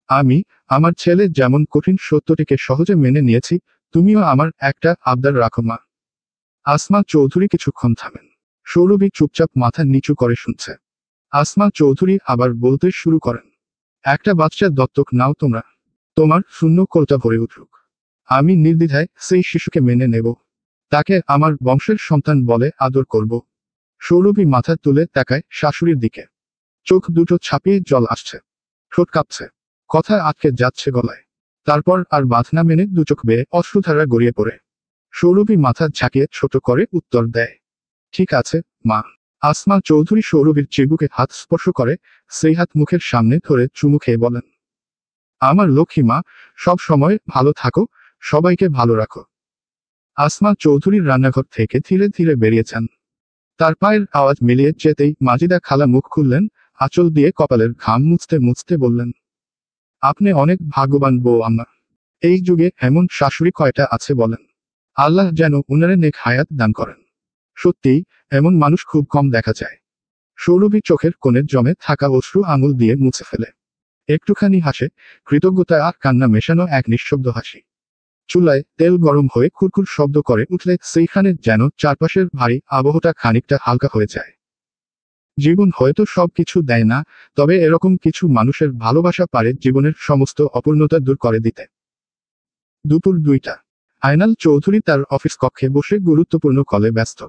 আমি, আমার ছেলে যেমন কঠিন সত্যটিকে সহজে মেনে নিয়েছি, তুমিও আমার একটা আবদার রাখো মা। আসমা চৌধুরী কিছুক্ষণ থামেন। সৌরভী চুপচাপ মাথা নিচু করে শুনছে। আসমা চৌধুরী আবার বলতে শুরু করেন, একটা বাচ্চা দত্তক নাও তোমরা। তোমার শূন্য কোলটা ভরে উঠুক। আমি নির্দ্বিধায় সেই শিশুকে মেনে নেব। তাকে আমার বংশের সন্তান বলে আদর করব। সৌরভী মাথা তুলে তাকায় শাশুড়ির দিকে। চোখ দুটো ছাপিয়ে জল আসছে। ঠোঁট কাঁপছে। কথা আটকে যাচ্ছে গলায়। তারপর আর বাধ না মেনে দুচোখ বেয়ে অশ্রুধারা গড়িয়ে পড়ে। সৌরভী মাথা ঝাঁকিয়ে ছোট করে উত্তর দেয়, ঠিক আছে মা। আসমা চৌধুরী সৌরভীর চিবুকে হাত স্পর্শ করে, সেই হাত মুখের সামনে ধরে চুমু খেয়ে বলেন, আমার লক্ষ্মী মা, সব সময় ভালো থাকো, সবাইকে ভালো রাখো। আসমা চৌধুরীর রান্নাঘর থেকে ধীরে ধীরে বেরিয়েছেন। তার পায়ের আওয়াজ মিলিয়ে যেতেই মাজিদা খালা মুখ খুললেন, আঁচল দিয়ে কপালের ঘাম মুছতে মুছতে বললেন, আপনি অনেক ভাগ্যবান বউ আম্মা। এই যুগে এমন শাশুড়ি কয়টা আছে বলেন। আল্লাহ যেন উনারে নেক হায়াত দান করেন। সত্যিই, এমন মানুষ খুব কম দেখা যায়। সৌরভী চোখের কোণে জমে থাকা অশ্রু আঙুল দিয়ে মুছে ফেলে। একটুখানি হাসে, কৃতজ্ঞতা আর কান্না মেশানো এক নিঃশব্দ হাসি। চুলায় তেল গরম হয়ে কুরকুর শব্দ করে উঠলে সেইখানে যেন চারপাশের ভারী আবহটা খানিকটা হালকা হয়ে যায়। জীবন হয়তো সবকিছু দেয় না, তবে এরকম কিছু মানুষের ভালোবাসা পারে জীবনের সমস্ত অপূর্ণতা দূর করে দিতে। দুপুর 2টা। আয়নাল চৌধুরী তার অফিস কক্ষে বসে গুরুত্বপূর্ণ কলে ব্যস্ত।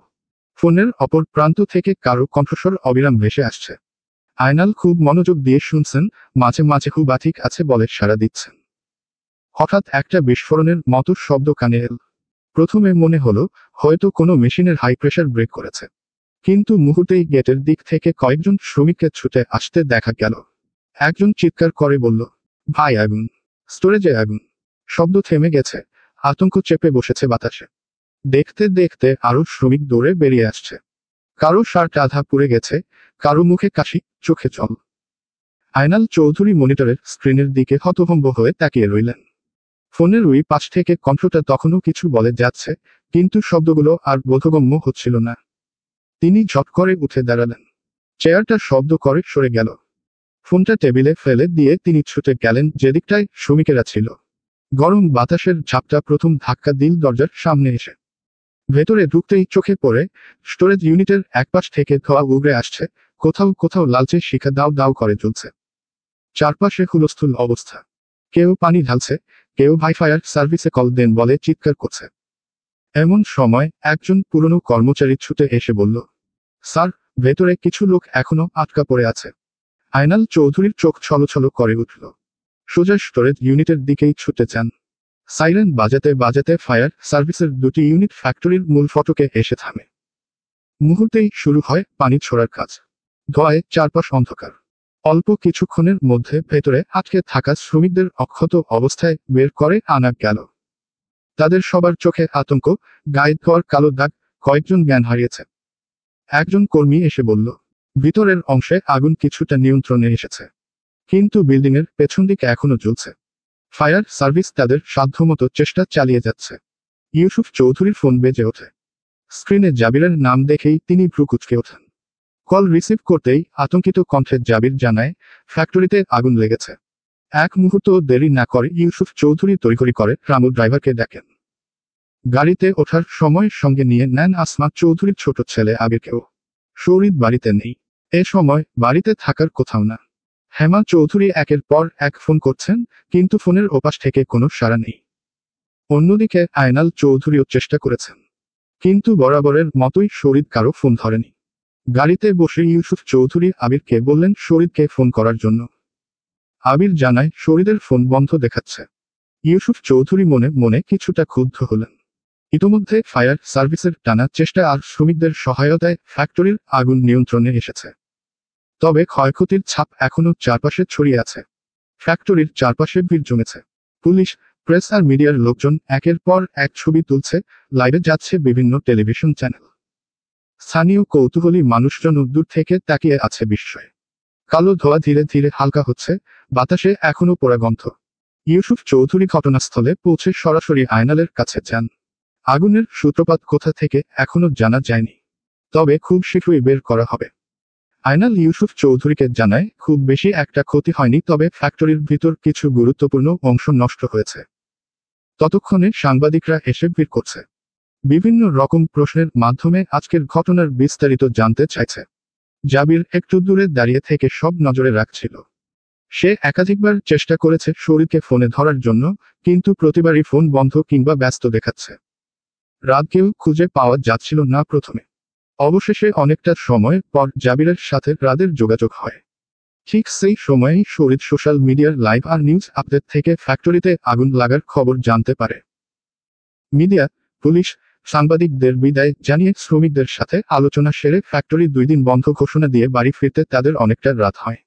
ফোনের অপর প্রান্ত থেকে কারো কণ্ঠস্বর অবিরাম ভেসে আসছে। আয়নাল খুব মনোযোগ দিয়ে শুনছেন, মাঝে মাঝে হুবা ঠিক আছে বলে সাড়া দিচ্ছেন। হঠাৎ একটা বিস্ফোরণের মতো শব্দ কানে এল। প্রথমে মনে হলো হয়তো কোনো মেশিনের হাই প্রেশার ব্রেক করেছে। কিন্তু মুহূর্তেই গেটের দিক থেকে কয়েকজন শ্রমিককে ছুটে আসতে দেখা গেল। একজন চিৎকার করে বলল, ভাই আগুন, স্টোরেজে আগুন। শব্দ থেমে গেছে, আতঙ্ক চেপে বসেছে বাতাসে। দেখতে দেখতে আরো শ্রমিক দৌড়ে বেরিয়ে আসছে। কারো শার্ট আধা পুড়ে গেছে, কারো মুখে কাশি, চোখে জল। আয়নাল চৌধুরী মনিটরের স্ক্রিনের দিকে হতভম্ব হয়ে তাকিয়ে রইলেন। ফোনের ওই পাশ থেকে কণ্ঠটা তখনও কিছু বলে যাচ্ছে, কিন্তু শব্দগুলো আর বোধগম্য হচ্ছিল না। তিনি ঝট করে উঠে দাঁড়ালেন। চেয়ারটা শব্দ করে সরে গেল। ফোনটা টেবিলে ফেলে দিয়ে তিনি ছুটে গেলেন যেদিকটায় শ্রমিকেরা ছিল। গরম বাতাসের ঝাপটা প্রথম ধাক্কা দিল দরজার সামনে এসে। ভেতরে ঢুকতেই চোখে পড়ে, স্টোরেজ ইউনিটের একপাশ থেকে ধোঁয়া উগড়ে আসছে, কোথাও কোথাও লালচে শিখা দাউ দাউ করে জ্বলছে। চারপাশে হুলস্থুল অবস্থা। কেউ পানি ঢালছে, কেউ ফায়ার সার্ভিসে কল দেন বলে চিৎকার করছে। এমন সময় একজন পুরনো কর্মচারী ছুটে এসে বলল, স্যার, ভেতরে কিছু লোক এখনো আটকা পড়ে আছে। আয়নাল চৌধুরীর চোখ ছলছল করে উঠল। সোজা স্টোরেজ ইউনিটের দিকেই ছুটে যান। সাইরেন বাজাতে বাজাতে ফায়ার সার্ভিসের 2টি ইউনিট ফ্যাক্টরির মূল ফটকে এসে থামে। মুহূর্তেই শুরু হয় পানি ছোড়ার কাজ। ধোঁয়ায় চারপাশ অন্ধকার। অল্প কিছুক্ষণের মধ্যে ভেতরে আটকে থাকা শ্রমিকদের অক্ষত অবস্থায় বের করে আনা গেল। তাদের সবার চোখে আতঙ্ক, গায়ে ধোয়ার কালো দাগ, কয়েকজন জ্ঞান হারিয়েছে। একজন কর্মী এসে বলল, ভিতরের অংশে আগুন কিছুটা নিয়ন্ত্রণে এসেছে, কিন্তু বিল্ডিংয়ের পেছন দিকে এখনো জ্বলছে। ফায়ার সার্ভিস তাদের সাধ্যমতো চেষ্টা চালিয়ে যাচ্ছে। ইউসুফ চৌধুরীর ফোন বেজে ওঠে। স্ক্রিনে জাবিরের নাম দেখেই তিনি ভ্রু কুঁচকে ওঠেন। কল রিসিভ করতেই আতঙ্কিত কণ্ঠে জাবির জানায়, ফ্যাক্টরিতে আগুন লেগেছে। এক মুহূর্ত দেরি না করে ইউসুফ চৌধুরী তড়িঘড়ি করে রামু ড্রাইভারকে ডাকেন। গাড়িতে ওঠার সময় সঙ্গে নিয়ে নেন আসমা চৌধুরীর ছোট ছেলে আবিরকেও। শৌরিদ বাড়িতে নেই। এ সময় বাড়িতে থাকার কোথাও না। হেমা চৌধুরী একের পর এক ফোন করছেন, কিন্তু ফোনের ওপাশ থেকে কোনো সাড়া নেই। অন্যদিকে আয়নাল চৌধুরীও চেষ্টা করেছেন, কিন্তু বরাবরের মতোই শৌরিদ কারো ফোন ধরেনি। গাড়িতে বসে ইউসুফ চৌধুরী আবিরকে বললেন শৌরিদকে ফোন করার জন্য। আবির জানায় শৌরিদের ফোন বন্ধ দেখাচ্ছে। ইউসুফ চৌধুরী মনে মনে কিছুটা ক্ষুব্ধ হলেন। ইতোমধ্যে ফায়ার সার্ভিসের টানা চেষ্টা আর শ্রমিকদের সহায়তায় ফ্যাক্টরির আগুন নিয়ন্ত্রণে এসেছে। তবে ক্ষয়ক্ষতির ছাপ এখনো চারপাশে ছড়িয়ে আছে। ফ্যাক্টরির চারপাশে ভিড় জমেছে। পুলিশ, প্রেস আর মিডিয়ার লোকজন একের পর এক ছবি তুলছে, লাইভে যাচ্ছে বিভিন্ন টেলিভিশন চ্যানেল। স্থানীয় কৌতূহলী মানুষজন দূর থেকে তাকিয়ে আছে বিস্ময়ে। কালো ধোঁয়া ধীরে ধীরে হালকা হচ্ছে, বাতাসে এখনো পোড়া গন্ধ। ইউসুফ চৌধুরী ঘটনাস্থলে পৌঁছে সরাসরি আয়নালের কাছে যান। আগুনের সূত্রপাত কোথা থেকে এখনো জানা যায়নি, তবে খুব শীঘ্রই বের করা হবে। আয়নাল ইউসুফ চৌধুরীকে জানায় খুব বেশি একটা ক্ষতি হয়নি, তবে ফ্যাক্টরির ভিতর কিছু গুরুত্বপূর্ণ অংশ নষ্ট হয়েছে। ততক্ষণে সাংবাদিকরা এসে ভিড় করছে, বিভিন্ন রকম প্রশ্নের মাধ্যমে আজকের ঘটনার বিস্তারিত জানতে চাইছে। জাবির একটু দূরে দাঁড়িয়ে থেকে সব নজরে রাখছিল। সে একাধিকবার চেষ্টা করেছে শরীরকে ফোনে ধরার জন্য, কিন্তু প্রতিবারই ফোন বন্ধ কিংবা ব্যস্ত দেখাচ্ছে। রাতকেও খুঁজে পাওয়া যাচ্ছিল না প্রথমে। অবশেষে অনেকটা সময় পর জাবিরের সাথে রাদের যোগাযোগ হয়। ঠিক সেই সময়েই শরীর সোশ্যাল মিডিয়ার লাইভ আর নিউজ আপডেট থেকে ফ্যাক্টরিতে আগুন লাগার খবর জানতে পারে। মিডিয়া, পুলিশ, সাংবাদিকদের বিদায় জানিয়ে শ্রমিকদের সাথে আলোচনা সেরে ফ্যাক্টরি 2 দিন বন্ধ ঘোষণা দিয়ে বাড়ি ফিরতে তাদের অনেকটা রাত হয়।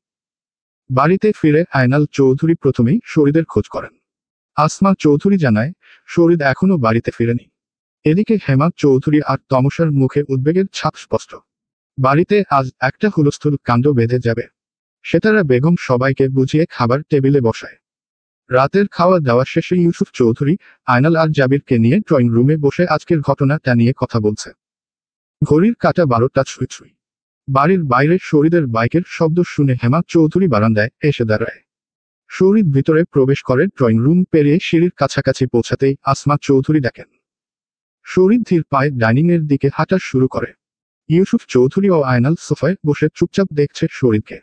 বাড়িতে ফিরে আয়নাল চৌধুরী প্রথমেই শরীরের খোঁজ করেন। আসমা চৌধুরী জানায় শরীর এখনো বাড়িতে ফিরেনি। এদিকে হেমা চৌধুরী আর তমসার মুখে উদ্বেগের ছাপ স্পষ্ট। বাড়িতে আজ একটা হুলস্থুল কাণ্ড বেঁধে যাবে। সেতারা বেগম সবাইকে বুঝিয়ে খাবার টেবিলে বসায়। রাতের খাওয়া দাওয়া শেষে ইউসুফ চৌধুরী আয়নাল আর জাবিরকে নিয়ে ড্রয়িং রুমে বসে আজকের ঘটনাটা নিয়ে কথা বলছে। ঘড়ির কাঁটা 12টা ছুঁই ছুঁই। বাড়ির বাইরে শরীরের বাইকের শব্দ শুনে হেমা চৌধুরী বারান্দায় এসে দাঁড়ায়। শরীর ভিতরে প্রবেশ করে ড্রয়িং রুম পেরিয়ে সিঁড়ির কাছাকাছি পৌঁছাতেই আসমা চৌধুরী দেখেন। শরীর ধীর পায়ে ডাইনিং এর দিকে হাঁটা শুরু করে। ইউসুফ চৌধুরী ও আয়নাল সোফায় বসে চুপচাপ দেখছে শরীরকে।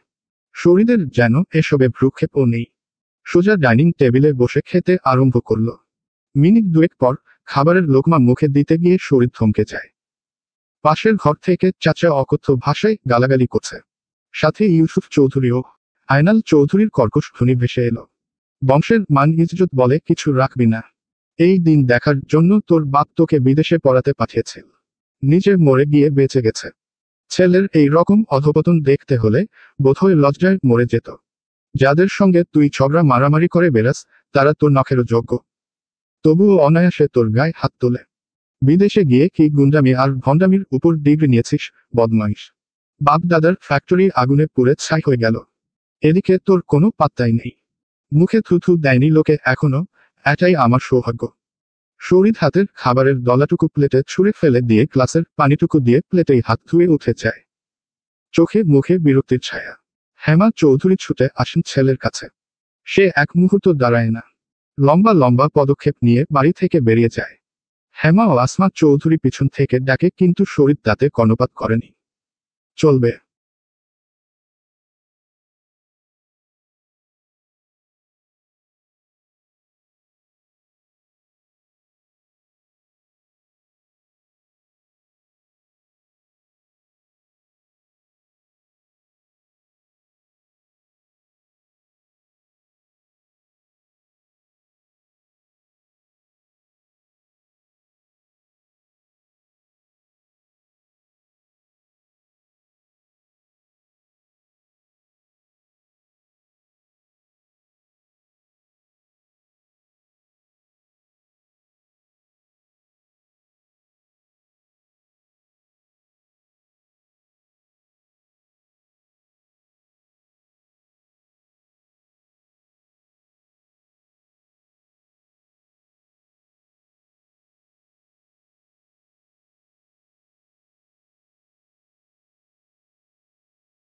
শরীরের যেন এসবে ভ্রুক্ষেপও নেই। সোজা ডাইনিং টেবিলে বসে খেতে আরম্ভ করল। মিনিট 2 পর খাবারের লোকমা মুখে দিতে গিয়ে শরীর থমকে যায়। পাশের ঘর থেকে চাচা অকথ্য ভাষায় গালাগালি করছে, সাথে ইউসুফ চৌধুরীও। আয়নাল চৌধুরীর কর্কশ ধ্বনি ভেসে এলো। বংশের মান ইজ্জত বলে কিছু রাখবি না। এই দিন দেখার জন্য তোর বাপ তোকে বিদেশে পড়াতে পাঠিয়েছিল, নিজে মরে গিয়ে বেঁচে গেছে। ছেলের এই রকম অধপতন দেখতে হলে বোধহয় লজ্জায় মরে যেত। যাদের সঙ্গে তুই ঝগড়া মারামারি করে বেড়াস তারা তোর নখেরও যোগ্য, তবুও অনায়াসে তোর গায়ে হাত তোলে। বিদেশে গিয়ে কি গুন্ডামি আর ভণ্ডামির উপর ডিগ্রি নিয়েছিস, বদমাইশ। বাপ দাদার ফ্যাক্টরি আগুনে পুড়ে ছাই হয়ে গেল, এদিকে তোর কোনো পাত্তাই নেই। মুখে থুথু দেয়নি লোকে এখনো, এটাই আমার সৌভাগ্য। শরীর হাতের খাবারের দলাটুকু প্লেটে ছুঁড়ে ফেলে দিয়ে গ্লাসের পানিটুকু দিয়ে প্লেটেই হাত ধুয়ে উঠে যায়। চোখে মুখে বিরক্তির ছায়া। হেমা চৌধুরী ছুটে আসেন ছেলের কাছে। সে এক মুহূর্ত দাঁড়ায় না, লম্বা লম্বা পদক্ষেপ নিয়ে বাড়ি থেকে বেরিয়ে যায়। হেমা ও আসমা চৌধুরী পিছন থেকে ডাকে, কিন্তু শরীর তাতে কর্ণপাত করেনি। চলবে।